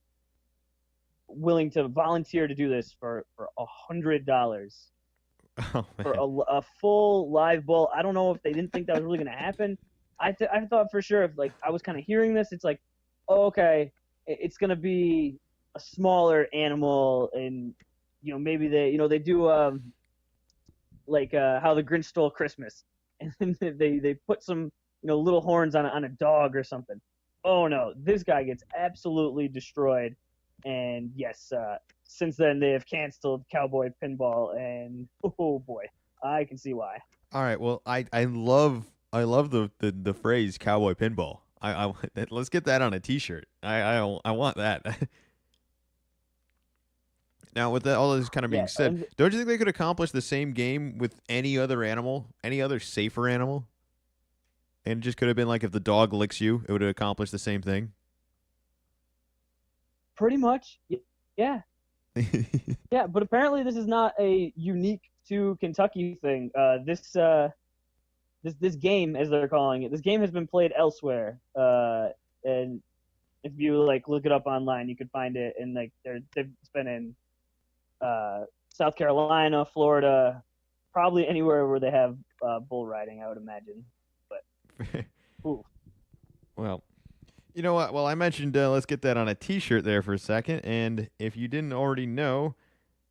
[SPEAKER 3] willing to volunteer to do this for $100 for a full live bull. I don't know if they didn't think that was really going to happen. I thought for sure if like I was kind of hearing this, it's like, oh, okay, it's going to be a smaller animal, and maybe they do like How the Grinch Stole Christmas, and then they put some little horns on a dog or something. Oh no, this guy gets absolutely destroyed. And yes, since then they have canceled Cowboy Pinball, and oh boy, I can see why.
[SPEAKER 2] All right. Well, I love the phrase cowboy pinball. I let's get that on a T-shirt. I want that. Now, with all this kind of being
[SPEAKER 3] Yeah,
[SPEAKER 2] said, don't you think they could accomplish the same game with any other animal, any other safer animal? And it just could have been like if the dog licks you, it would have accomplished the same thing.
[SPEAKER 3] pretty much, yeah, yeah. But apparently, this is not a unique to Kentucky thing. This game, as they're calling it, this game has been played elsewhere. And if you like look it up online, you could find it. And like they've been in South Carolina, Florida, probably anywhere where they have bull riding, I would imagine. But ooh.
[SPEAKER 2] Well, you know what? Well, I mentioned let's get that on a T-shirt there for a second. And if you didn't already know,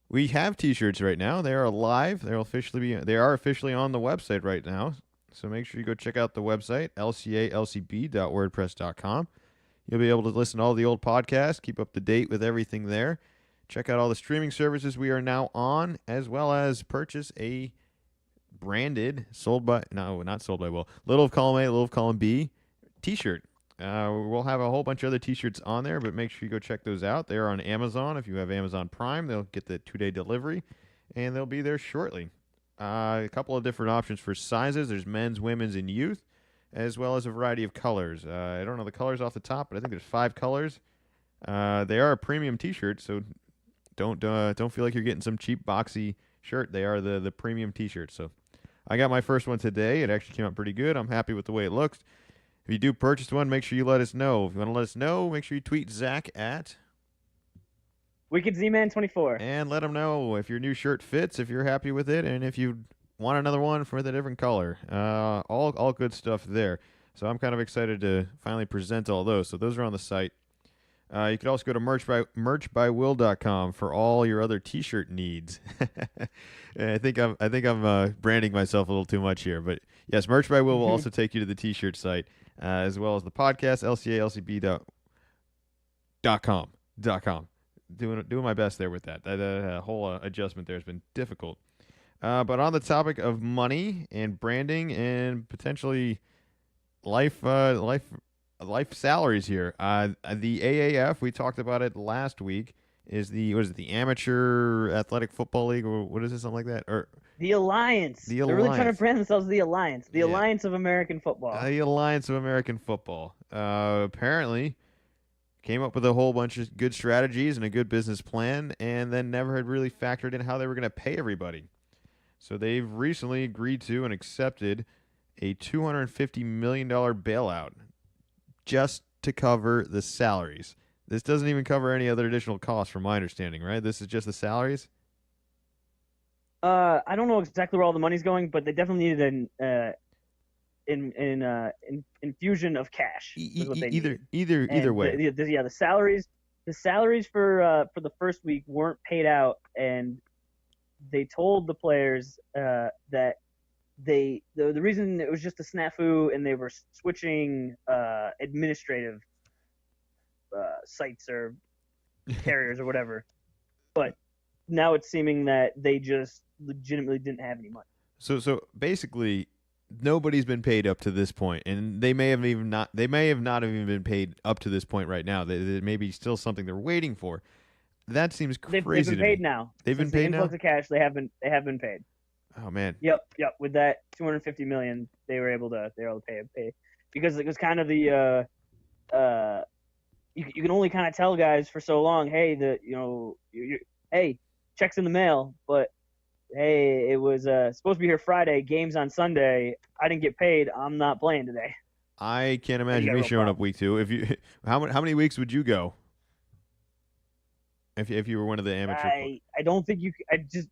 [SPEAKER 2] we have T-shirts right now. They are live. They are officially on the website right now. So make sure you go check out the website, lcalcb.wordpress.com. You'll be able to listen to all the old podcasts, keep up to date with everything there. Check out all the streaming services we are now on, as well as purchase a branded, not sold by Will, Little of Column A, Little of Column B T-shirt. We'll have a whole bunch of other T-shirts on there, but make sure you go check those out. They're on Amazon. If you have Amazon Prime, they'll get the 2-day delivery, and they'll be there shortly. A couple of different options for sizes. There's men's, women's, and youth, as well as a variety of colors. I don't know the colors off the top, but I think there's 5 colors. They are a premium T-shirt, so don't feel like you're getting some cheap boxy shirt. They are the premium T-shirts. So I got my first one today. It actually came out pretty good. I'm happy with the way it looks. If you do purchase one, make sure you let us know. If you want to let us know, make sure you tweet Zach at
[SPEAKER 3] Wicked Z-Man 24.
[SPEAKER 2] and let him know if your new shirt fits, if you're happy with it, and if you want another one for the different color. All good stuff there. So I'm kind of excited to finally present all those. So those are on the site. You could also go to merchbywill.com for all your other T-shirt needs. I think I'm branding myself a little too much here, but yes, Merch by Will also take you to the T-shirt site, as well as the podcast, lcalcb.com. Doing my best there with that. That whole adjustment there has been difficult. But on the topic of money and branding and potentially life salaries here, the AAF, we talked about it last week, is the Amateur Athletic Football League, or what is it, something like that? Or
[SPEAKER 3] The Alliance. They're really trying to brand themselves the Alliance. The Alliance of American Football.
[SPEAKER 2] The Alliance of American Football. Apparently came up with a whole bunch of good strategies and a good business plan, and then never had really factored in how they were going to pay everybody. So they've recently agreed to and accepted a $250 million bailout just to cover the salaries. This doesn't even cover any other additional costs, from my understanding, right? This is just the salaries?
[SPEAKER 3] I don't know exactly where all the money's going, but they definitely needed an infusion of cash.
[SPEAKER 2] Either way.
[SPEAKER 3] The salaries for the first week weren't paid out, and they told the players that the reason it was just a snafu, and they were switching administrative sites or carriers or whatever. But now it's seeming that they just legitimately didn't have any money.
[SPEAKER 2] So basically, nobody's been paid up to this point, and they may have not even been paid up to this point right now. There may be still something they're waiting for. That seems crazy.
[SPEAKER 3] They've been paid now.
[SPEAKER 2] They've been paid now.
[SPEAKER 3] Influx of cash. They have been paid.
[SPEAKER 2] Oh man.
[SPEAKER 3] Yep. With that $250 million, they were able to pay because it was kind of the you can only kind of tell guys for so long, hey, hey, checks in the mail, but hey, it was supposed to be here Friday, games on Sunday. I didn't get paid. I'm not playing today.
[SPEAKER 2] I can't imagine me showing up week 2. If you, how many weeks would you go? If you were one of the amateur.
[SPEAKER 3] I don't think you. I just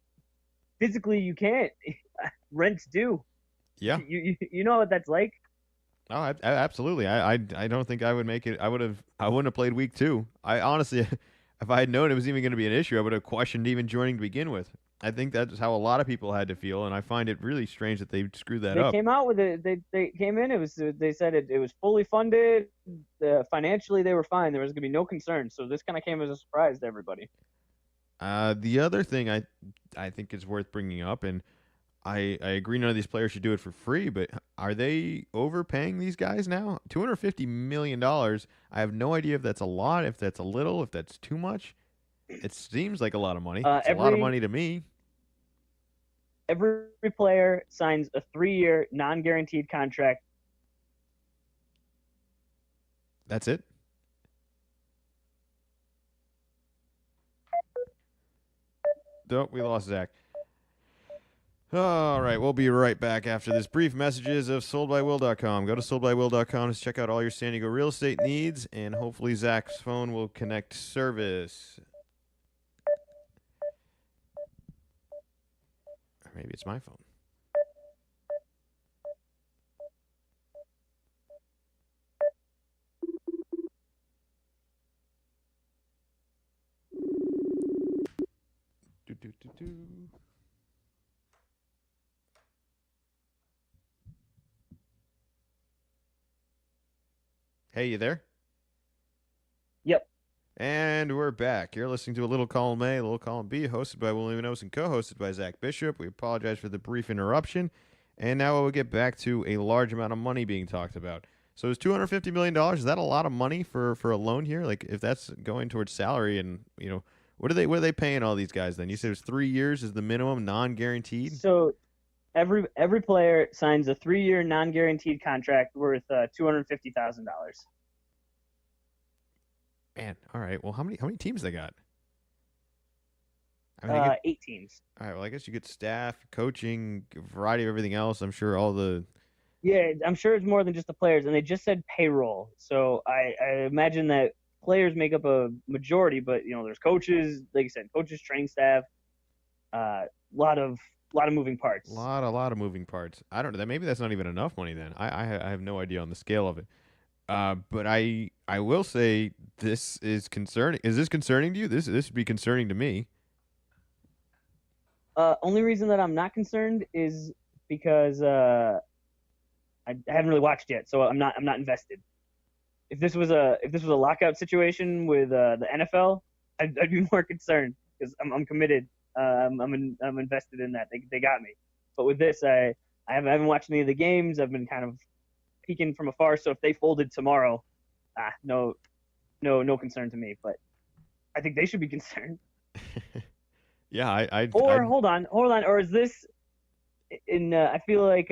[SPEAKER 3] physically you can't. Rent's due.
[SPEAKER 2] Yeah.
[SPEAKER 3] You know what that's like.
[SPEAKER 2] Oh, absolutely. I don't think I would make it. I wouldn't have played week 2. I honestly, if I had known it was even going to be an issue, I would have questioned even joining to begin with. I think that's how a lot of people had to feel, and I find it really strange that they screwed that
[SPEAKER 3] They
[SPEAKER 2] up.
[SPEAKER 3] came out with it. They came in. It was they said it was fully funded. Financially, they were fine. There was going to be no concern. So this kind of came as a surprise to everybody.
[SPEAKER 2] The other thing I think is worth bringing up, and I agree none of these players should do it for free, but are they overpaying these guys now? $250 million. I have no idea if that's a lot, if that's a little, if that's too much. It seems like a lot of money. It's a lot of money to me.
[SPEAKER 3] Every player signs a 3-year non-guaranteed contract.
[SPEAKER 2] That's it. Nope, we lost Zach. All right, we'll be right back after this brief messages of soldbywill.com. Go to soldbywill.com to check out all your San Diego real estate needs, and hopefully Zach's phone will connect service. Or maybe it's my phone. Do, do, do, do. Hey, you there?
[SPEAKER 3] Yep.
[SPEAKER 2] And we're back. You're listening to a Little Column A, a Little Column B, hosted by William Enos and co-hosted by Zach Bishop. We apologize for the brief interruption. And now we'll get back to a large amount of money being talked about. So is $250 million, is that a lot of money for a loan here? Like, if that's going towards salary and, what are they paying all these guys then? You said it was 3 years is the minimum, non-guaranteed?
[SPEAKER 3] So every player signs a 3-year non-guaranteed contract worth $250,000.
[SPEAKER 2] Man, all right. Well, how many teams they got? I mean,
[SPEAKER 3] 8 teams.
[SPEAKER 2] all right. Well, I guess you get staff, coaching, variety of everything else. I'm sure all the.
[SPEAKER 3] Yeah, I'm sure it's more than just the players, and they just said payroll. So I imagine that players make up a majority, but there's coaches, like you said, coaches, training staff, lot of moving parts.
[SPEAKER 2] Lot of moving parts. I don't know. Maybe that's not even enough money then. I have no idea on the scale of it. But I will say this is concerning. Is this concerning to you? This would be concerning to me.
[SPEAKER 3] Only reason that I'm not concerned is because I haven't really watched yet, so I'm not invested. If this was a lockout situation with the NFL, I'd be more concerned because I'm committed. I'm invested in that. They got me. But with this, I haven't watched any of the games. I've been kind of peeking from afar. So if they folded tomorrow, no concern to me. But I think they should be concerned.
[SPEAKER 2] Yeah,
[SPEAKER 3] Hold on. Or is this? I feel like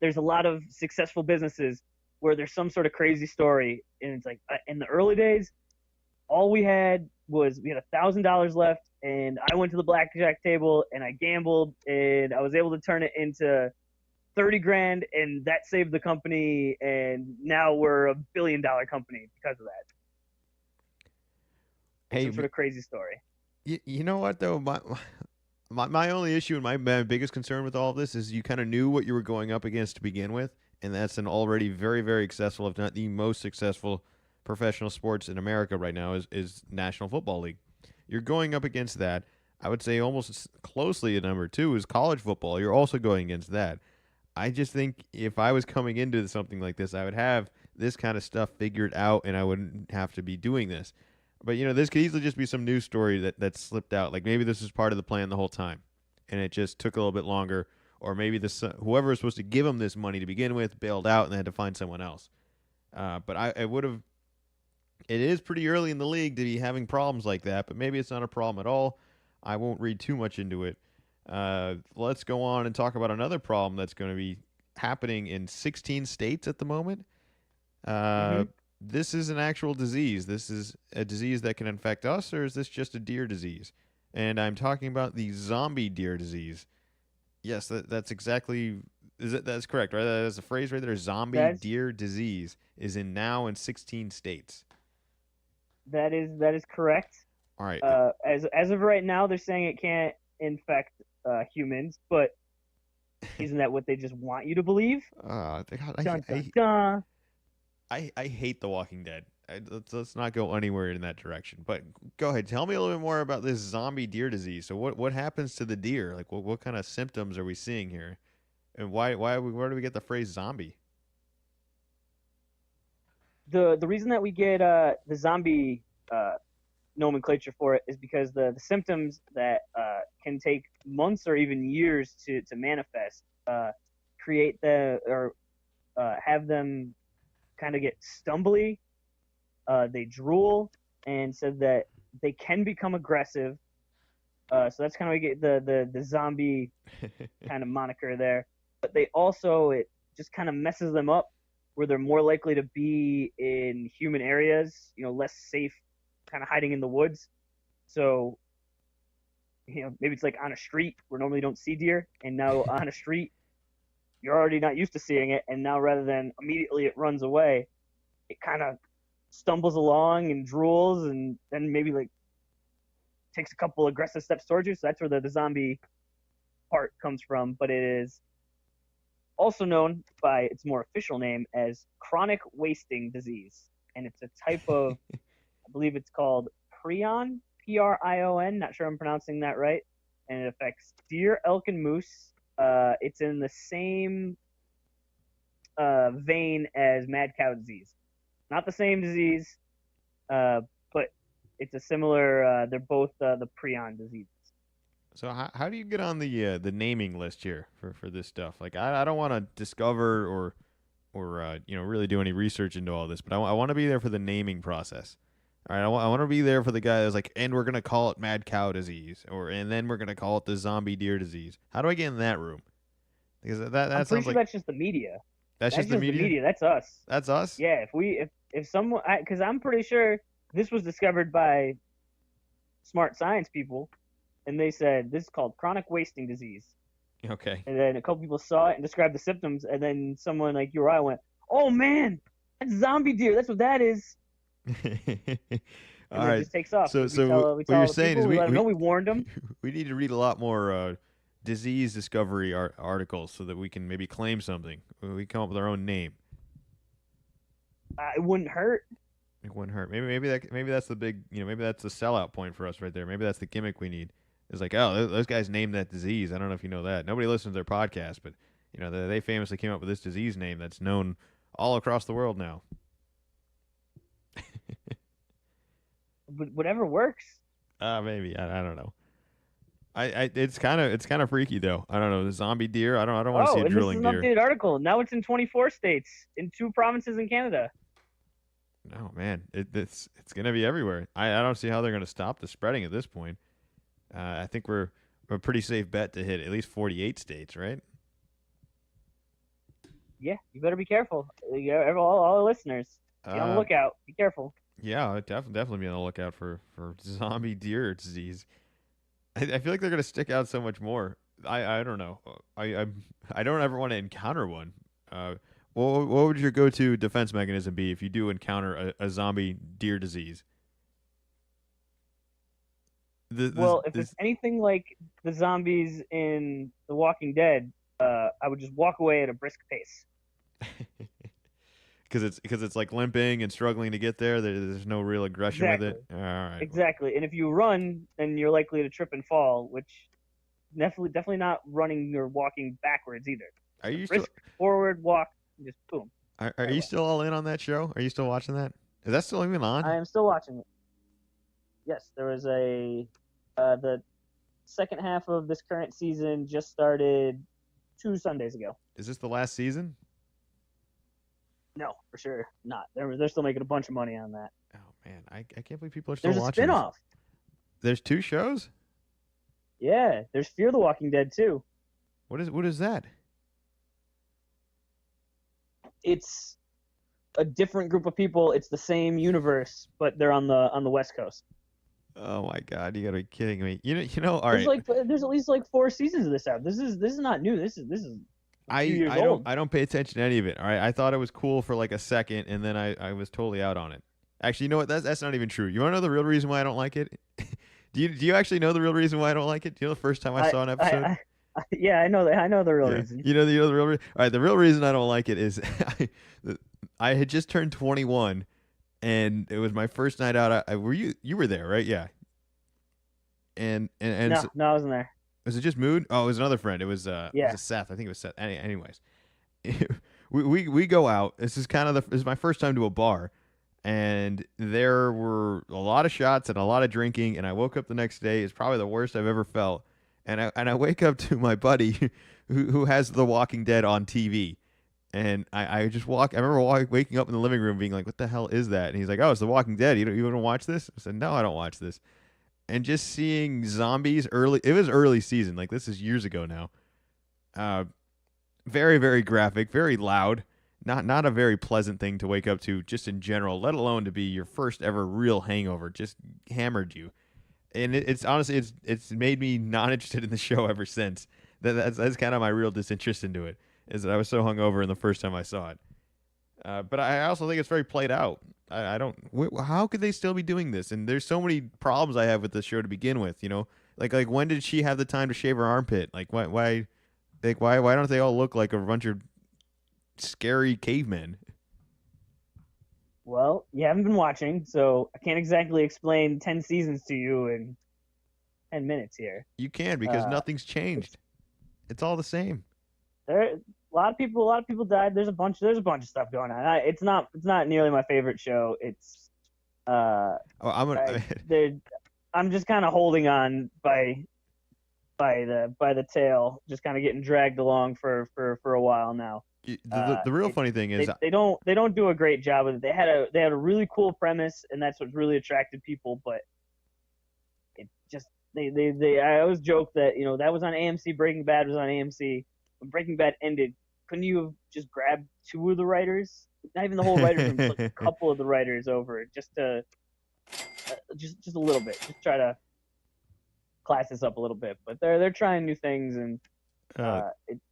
[SPEAKER 3] there's a lot of successful businesses where there's some sort of crazy story, and it's like in the early days, all we had $1,000 left, and I went to the blackjack table and I gambled, and I was able to turn it into 30 grand, and that saved the company, and now we're a $1 billion company because of that.
[SPEAKER 2] Hey,
[SPEAKER 3] some sort of crazy story.
[SPEAKER 2] You know what though, my only issue and my biggest concern with all of this is you kind of knew what you were going up against to begin with, and that's an already very, very successful, if not the most successful, professional sports in America right now is National Football League. You're going up against that. I would say almost closely at number 2 is college football. You're also going against that. I just think if I was coming into something like this, I would have this kind of stuff figured out, and I wouldn't have to be doing this. But, this could easily just be some news story that slipped out. Like maybe this was part of the plan the whole time, and it just took a little bit longer. Or maybe whoever was supposed to give them this money to begin with bailed out and they had to find someone else. But I would have. It is pretty early in the league to be having problems like that, but maybe it's not a problem at all. I won't read too much into it. Let's go on and talk about another problem that's going to be happening in 16 states at the moment. This is an actual disease. This is a disease that can infect us, or is this just a deer disease? And I'm talking about the zombie deer disease. Yes, that's exactly. That's correct, right? That's a phrase right there. Zombie deer disease is now in 16 states.
[SPEAKER 3] That is correct.
[SPEAKER 2] All right.
[SPEAKER 3] As of right now, they're saying it can't infect humans, but isn't that what they just want you to believe?
[SPEAKER 2] God,
[SPEAKER 3] Dun, dun, dun.
[SPEAKER 2] I hate The Walking Dead. Let's not go anywhere in that direction. But go ahead, tell me a little bit more about this zombie deer disease. So what happens to the deer? Like what kind of symptoms are we seeing here, and where do we get the phrase zombie?
[SPEAKER 3] The reason that we get the zombie nomenclature for it is because the symptoms that can take months or even years to manifest create have them kind of get stumbly. They drool, and said that they can become aggressive. So that's kind of we get the zombie kind of moniker there. But they also, it just kind of messes them up where they're more likely to be in human areas, less safe, kind of hiding in the woods. So, maybe it's like on a street where normally you don't see deer, and now on a street you're already not used to seeing it, and now rather than immediately it runs away, it kind of stumbles along and drools, and then maybe like takes a couple aggressive steps towards you. So that's where the zombie part comes from. But it is also known by its more official name as chronic wasting disease, and it's a type of, I believe it's called prion, Prion. Not sure I'm pronouncing that right. And it affects deer, elk, and moose. It's in the same vein as mad cow disease. Not the same disease, but it's a similar. They're both the prion diseases.
[SPEAKER 2] So how do you get on the naming list here for this stuff? Like I don't want to discover or really do any research into all this, but I want to be there for the naming process. All right, I want to be there for the guy that's like, and we're gonna call it mad cow disease, and then we're gonna call it the zombie deer disease. How do I get in that room? Because that
[SPEAKER 3] I'm
[SPEAKER 2] sounds
[SPEAKER 3] pretty sure
[SPEAKER 2] like
[SPEAKER 3] that's just the media.
[SPEAKER 2] that's just the media.
[SPEAKER 3] That's us.
[SPEAKER 2] That's us.
[SPEAKER 3] Yeah, if someone, because I'm pretty sure this was discovered by smart science people, and they said this is called chronic wasting disease.
[SPEAKER 2] Okay.
[SPEAKER 3] And then a couple people saw it and described the symptoms, and then someone like you or I went, "Oh man, that's zombie deer. That's what that is."
[SPEAKER 2] All
[SPEAKER 3] It
[SPEAKER 2] right.
[SPEAKER 3] just takes off.
[SPEAKER 2] So
[SPEAKER 3] we tell
[SPEAKER 2] what you're saying
[SPEAKER 3] people,
[SPEAKER 2] is
[SPEAKER 3] let them know we warned them.
[SPEAKER 2] we need to read a lot more disease discovery articles so that we can maybe claim something. We come up with our own name.
[SPEAKER 3] It wouldn't hurt.
[SPEAKER 2] It wouldn't hurt. Maybe that's the big, maybe that's the sellout point for us right there. Maybe that's the gimmick we need. It's like, oh, those guys named that disease. I don't know if you know that. Nobody listens to their podcast, but they famously came up with this disease name that's known all across the world now.
[SPEAKER 3] Whatever works.
[SPEAKER 2] Maybe I don't know. It's kind of freaky though. I don't know, the zombie deer. I don't want to see a drilling
[SPEAKER 3] this is an
[SPEAKER 2] deer.
[SPEAKER 3] updated article. Now it's in 24 states in 2 provinces in Canada.
[SPEAKER 2] No man, it's gonna be everywhere. I don't see how they're gonna stop the spreading at this point. I think we're a pretty safe bet to hit at least 48 states, right?
[SPEAKER 3] Yeah, you better be careful. All the listeners, be on the lookout. Be careful.
[SPEAKER 2] Yeah, I'd definitely be on the lookout for zombie deer disease. I feel like they're gonna stick out so much more. I don't know. I don't ever want to encounter one. What would your go-to defense mechanism be if you do encounter a zombie deer disease?
[SPEAKER 3] If it's anything like the zombies in The Walking Dead, I would just walk away at a brisk pace.
[SPEAKER 2] Because it's like limping and struggling to get there. There's no real aggression with it. All right.
[SPEAKER 3] Exactly. And if you run, then you're likely to trip and fall, which definitely not running or walking backwards either.
[SPEAKER 2] Are you
[SPEAKER 3] brisk forward walk, and just boom.
[SPEAKER 2] Are you still all in on that show? Are you still watching that? Is that still even on?
[SPEAKER 3] I am still watching it. Yes, there was the second half of this current season just started 2 Sundays ago.
[SPEAKER 2] Is this the last season?
[SPEAKER 3] No, for sure not. They're still making a bunch of money on that.
[SPEAKER 2] Oh man, I can't believe people are still watching.
[SPEAKER 3] There's a spinoff.
[SPEAKER 2] There's 2 shows?
[SPEAKER 3] Yeah, there's Fear the Walking Dead too.
[SPEAKER 2] What is that?
[SPEAKER 3] It's a different group of people. It's the same universe, but they're on the West Coast.
[SPEAKER 2] Oh my God, you gotta be kidding me! You know, all right.
[SPEAKER 3] There's at least 4 seasons of this out. This is not new. This is.
[SPEAKER 2] I don't pay attention to any of it. All right, I thought it was cool for like a second, and then I was totally out on it. Actually, you know what? That's not even true. You want to know the real reason why I don't like it? Do you actually know the real reason why I don't like it? Do you know the first time I saw an episode?
[SPEAKER 3] Yeah, I know the real reason.
[SPEAKER 2] You know the real reason. All right, the real reason I don't like it is I had just turned 21, and it was my first night out. Were you were there, right? Yeah. And
[SPEAKER 3] No,
[SPEAKER 2] so,
[SPEAKER 3] no, I wasn't there.
[SPEAKER 2] was it just Mood? Oh, it was another friend. It
[SPEAKER 3] Yeah.
[SPEAKER 2] was Seth. I think it was Seth. Anyways, we go out. This is my first time to a bar, and there were a lot of shots and a lot of drinking. And I woke up the next day. It's probably the worst I've ever felt. And I wake up to my buddy who has The Walking Dead on TV. And I just walk. I remember waking up in the living room, being like, "What the hell is that?" And he's like, "Oh, it's The Walking Dead. You don't watch this?" I said, "No, I don't watch this." And just seeing zombies early. It was early season. Like, this is years ago now. Very, very graphic, very loud. Not a very pleasant thing to wake up to, just in general. Let alone to be your first ever real hangover. Just hammered you. And it's honestly it's made me not interested in the show ever since. That's kind of my real disinterest into it. Is that I was so hungover in the first time I saw it. But I also think it's very played out. I don't. How could they still be doing this? And there's so many problems I have with the show to begin with. Like when did she have the time to shave her armpit? Like why don't they all look like a bunch of scary cavemen?
[SPEAKER 3] Well, you haven't been watching, so I can't exactly explain 10 seasons to you in 10 minutes here.
[SPEAKER 2] You can, because nothing's changed. It's all the same.
[SPEAKER 3] A lot of people died. There's a bunch of stuff going on. It's not nearly my favorite show. It's I'm just kind of holding on by the tail, just kind of getting dragged along for a while now.
[SPEAKER 2] The real funny thing is
[SPEAKER 3] they don't do a great job with it. They had a really cool premise, and that's what really attracted people, but it just I always joke that that was on AMC. Breaking Bad was on AMC. When Breaking Bad ended, couldn't you have just grabbed two of the writers? Not even the whole writers room, just like a couple of the writers over, just to just a little bit, just try to class this up a little bit. But they're trying new things, and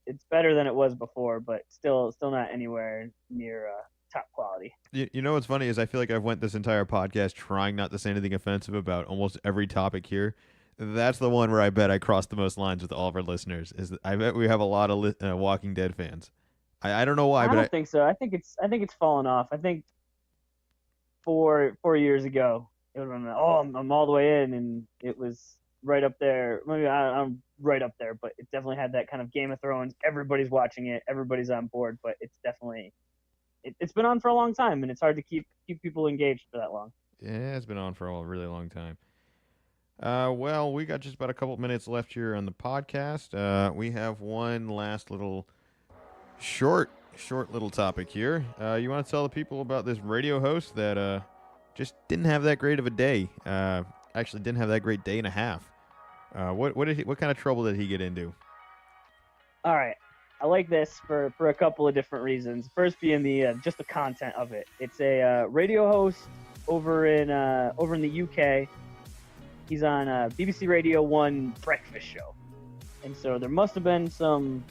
[SPEAKER 3] it's better than it was before, but still not anywhere near top quality.
[SPEAKER 2] You know what's funny is I feel like I've went this entire podcast trying not to say anything offensive about almost every topic here. That's the one where I bet I crossed the most lines with all of our listeners. I bet we have a lot of Walking Dead fans. I don't know why,
[SPEAKER 3] I don't think so. I think it's fallen off. I think 4 years ago it would have been, I'm all the way in, and it was right up there. Maybe I'm right up there, but it definitely had that kind of Game of Thrones. Everybody's watching it, everybody's on board, but it's definitely it's been on for a long time, and it's hard to keep people engaged for that long.
[SPEAKER 2] Yeah, it's been on for a really long time. Well, we got just about a couple minutes left here on the podcast. We have one last little short little topic here. You want to tell the people about this radio host that just didn't have that great of a day? Actually, didn't have that great day and a half. What kind of trouble did he get into?
[SPEAKER 3] All right, I like this for a couple of different reasons. First, being just the content of it. It's a radio host over in the UK. He's on BBC Radio 1 breakfast show. And so there must have been some,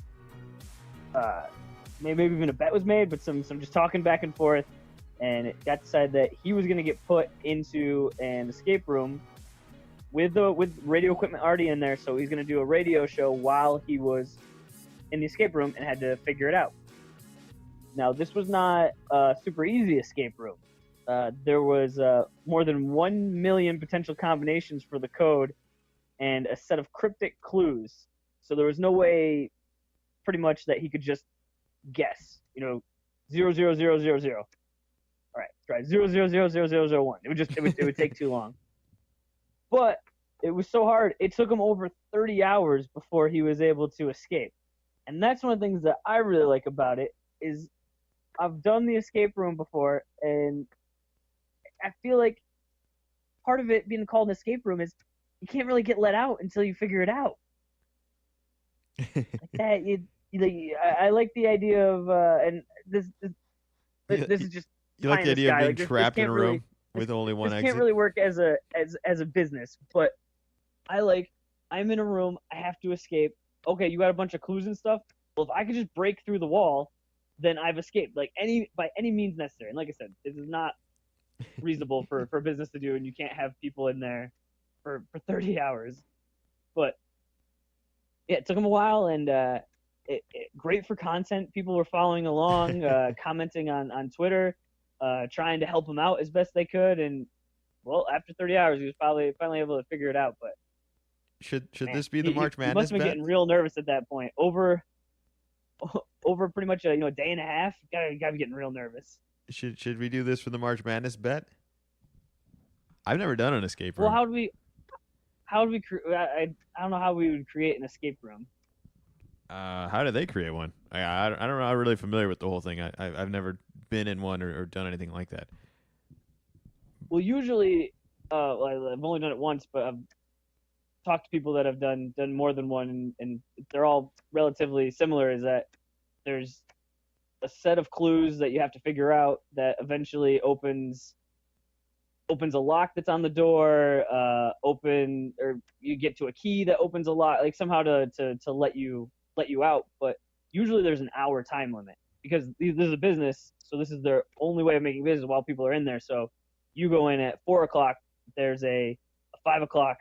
[SPEAKER 3] maybe even a bet was made, but some just talking back and forth. And it got decided that he was going to get put into an escape room with radio equipment already in there. So he's going to do a radio show while he was in the escape room and had to figure it out. Now, this was not a super easy escape room. There was more than 1 million potential combinations for the code and a set of cryptic clues. So there was no way, pretty much, that he could just guess. 00000. All right, try 0000001. It would take too long. But it was so hard. It took him over 30 hours before he was able to escape. And that's one of the things that I really like about it is I've done the escape room before, and I feel like part of it being called an escape room is you can't really get let out until you figure it out. Like that, I like the idea of, and this is just.
[SPEAKER 2] You like the idea of being trapped in a room
[SPEAKER 3] really,
[SPEAKER 2] with only one exit?
[SPEAKER 3] This can't really work as a business, but I'm in a room, I have to escape. Okay, you got a bunch of clues and stuff. Well, if I could just break through the wall, then I've escaped. By any means necessary. And like I said, this is not reasonable for business to do, and you can't have people in there for 30 hours. But yeah, it took him a while, and great for content. People were following along, commenting on Twitter, trying to help him out as best they could. And well, after 30 hours, he was finally able to figure it out. But
[SPEAKER 2] Should
[SPEAKER 3] man,
[SPEAKER 2] this be the March
[SPEAKER 3] he
[SPEAKER 2] Madness
[SPEAKER 3] must have been
[SPEAKER 2] bet?
[SPEAKER 3] getting real nervous at that point. Over pretty much a day and a half, gotta be getting real nervous.
[SPEAKER 2] Should we do this for the March Madness bet? I've never done an escape room.
[SPEAKER 3] Well, how would we? I don't know how we would create an escape room.
[SPEAKER 2] How do they create one? I don't know. I'm really familiar with the whole thing. I've never been in one or done anything like that.
[SPEAKER 3] Well, usually, I've only done it once, but I've talked to people that have done more than one, and they're all relatively similar. Is that there's a set of clues that you have to figure out that eventually opens a lock that's on the door, or you get to a key that opens a lock, like somehow to let you out. But usually there's an hour time limit because this is a business, so this is their only way of making business while people are in there. So you go in at 4 o'clock, there's a 5 o'clock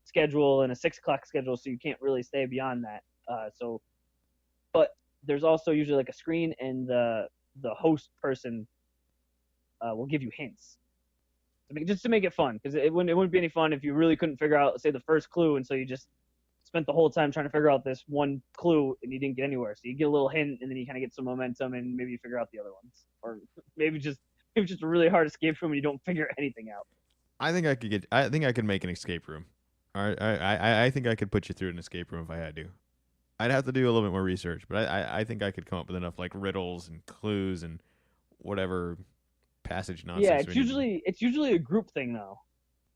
[SPEAKER 3] schedule and a 6 o'clock schedule, so you can't really stay beyond that. But there's also usually like a screen, and the host person will give you hints. Just to make it fun, because it wouldn't be any fun if you really couldn't figure out, say, the first clue, and so you just spent the whole time trying to figure out this one clue and you didn't get anywhere. So you get a little hint, and then you kind of get some momentum, and maybe you figure out the other ones, or maybe just a really hard escape room and you don't figure anything out.
[SPEAKER 2] I think I could make an escape room. All right, I think I could put you through an escape room if I had to. I'd have to do a little bit more research, but I think I could come up with enough like riddles and clues and whatever passage nonsense.
[SPEAKER 3] Yeah, it's usually a group thing though.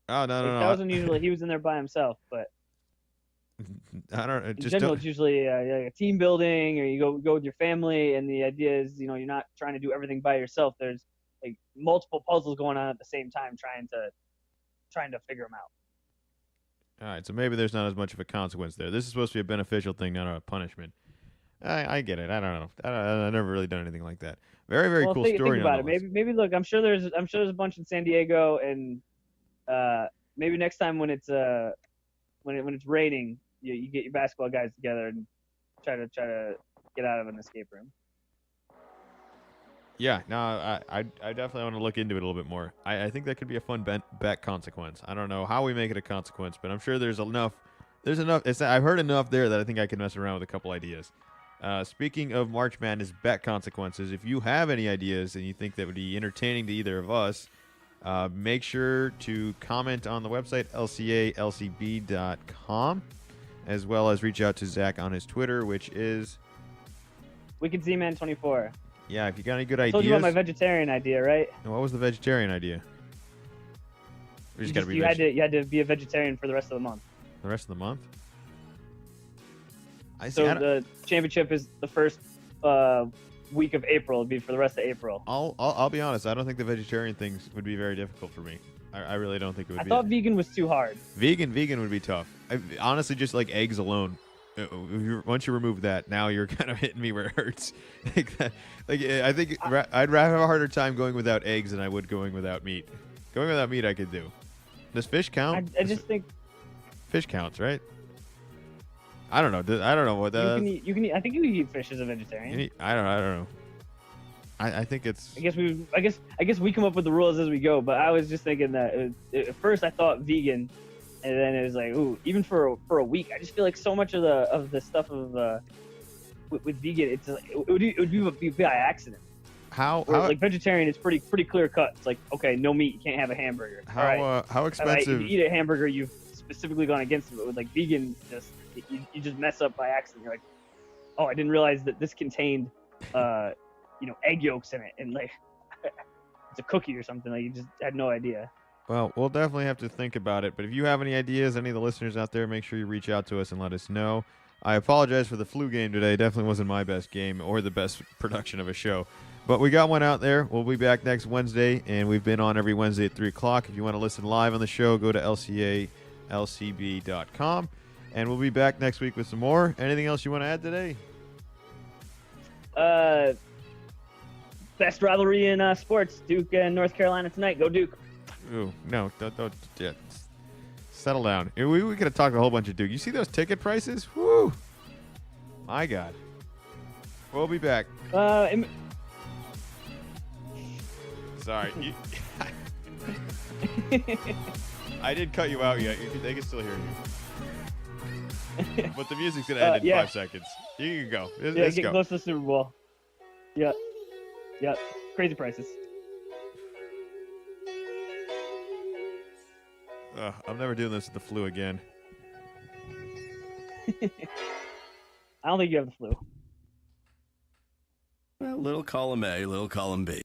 [SPEAKER 2] Oh no.
[SPEAKER 3] That wasn't usually he was in there by himself, but
[SPEAKER 2] I don't.
[SPEAKER 3] In general, it's usually a team building, or you go with your family, and the idea is you're not trying to do everything by yourself. There's like multiple puzzles going on at the same time, trying to figure them out.
[SPEAKER 2] All right, so maybe there's not as much of a consequence there. This is supposed to be a beneficial thing, not a punishment. I get it. I don't know. I've never really done anything like that. Very cool story.
[SPEAKER 3] Think about it. Maybe look. I'm sure there's a bunch in San Diego, and maybe next time when it's raining, you get your basketball guys together and try to get out of an escape room.
[SPEAKER 2] Yeah, no, I definitely want to look into it a little bit more. I think that could be a fun bet consequence. I don't know how we make it a consequence, but I'm sure there's enough. I've heard enough there that I think I can mess around with a couple ideas. Speaking of March Madness bet consequences, if you have any ideas and you think that would be entertaining to either of us, make sure to comment on the website, lcalcb.com, as well as reach out to Zach on his Twitter, which is
[SPEAKER 3] Wicked Z-Man 24.
[SPEAKER 2] Yeah, if you got any good ideas.
[SPEAKER 3] I told you about my vegetarian idea, right?
[SPEAKER 2] And what was the vegetarian idea?
[SPEAKER 3] You had to be a vegetarian for the rest of the month.
[SPEAKER 2] The rest of the month?
[SPEAKER 3] So the championship is the first week of April. It'd be for the rest of April.
[SPEAKER 2] I'll be honest. I don't think the vegetarian things would be very difficult for me. I really don't think it would be.
[SPEAKER 3] I thought vegan was too hard.
[SPEAKER 2] Vegan would be tough. Honestly, just like eggs alone. Once you remove that, now you're kind of hitting me where it hurts. I think I'd rather have a harder time going without eggs than I would going without meat. Going without meat, I could do. Does fish count?
[SPEAKER 3] I just think
[SPEAKER 2] fish counts, right? I don't know. I don't know what that.
[SPEAKER 3] You can eat. I think you can eat fish as a vegetarian.
[SPEAKER 2] I don't know. I think it's.
[SPEAKER 3] I guess we come up with the rules as we go. But I was just thinking that at first I thought vegan, and then it was like, ooh, even for a week. I just feel like so much of the stuff with vegan, it's like, it would be by accident.
[SPEAKER 2] How
[SPEAKER 3] like vegetarian, it's pretty clear cut. It's like, okay, no meat, you can't have a hamburger.
[SPEAKER 2] How expensive?
[SPEAKER 3] If you eat a hamburger, you've specifically gone against it. But with like vegan, you just mess up by accident. You're like, oh, I didn't realize that this contained egg yolks in it, and like it's a cookie or something. Like you just had no idea.
[SPEAKER 2] Well, we'll definitely have to think about it. But if you have any ideas, any of the listeners out there, make sure you reach out to us and let us know. I apologize for the flu game today. Definitely wasn't my best game or the best production of a show. But we got one out there. We'll be back next Wednesday, and we've been on every Wednesday at 3 o'clock. If you want to listen live on the show, go to lcalcb.com. And we'll be back next week with some more. Anything else you want to add today?
[SPEAKER 3] Best rivalry in sports, Duke and North Carolina tonight. Go Duke.
[SPEAKER 2] Ooh, no, don't yeah. Settle down. We could have talked a whole bunch of Duke. You see those ticket prices? Woo! My God. We'll be back.
[SPEAKER 3] Im-
[SPEAKER 2] Sorry. I didn't cut you out yet. They can still hear you. But the music's going to end in
[SPEAKER 3] yeah.
[SPEAKER 2] 5 seconds. You can go.
[SPEAKER 3] yeah,
[SPEAKER 2] Let's
[SPEAKER 3] get
[SPEAKER 2] go.
[SPEAKER 3] close to the Super Bowl. Yeah. Yeah. Crazy prices.
[SPEAKER 2] I'm never doing this with the flu again.
[SPEAKER 3] I don't think you have the flu.
[SPEAKER 4] Well, little column A, little column B.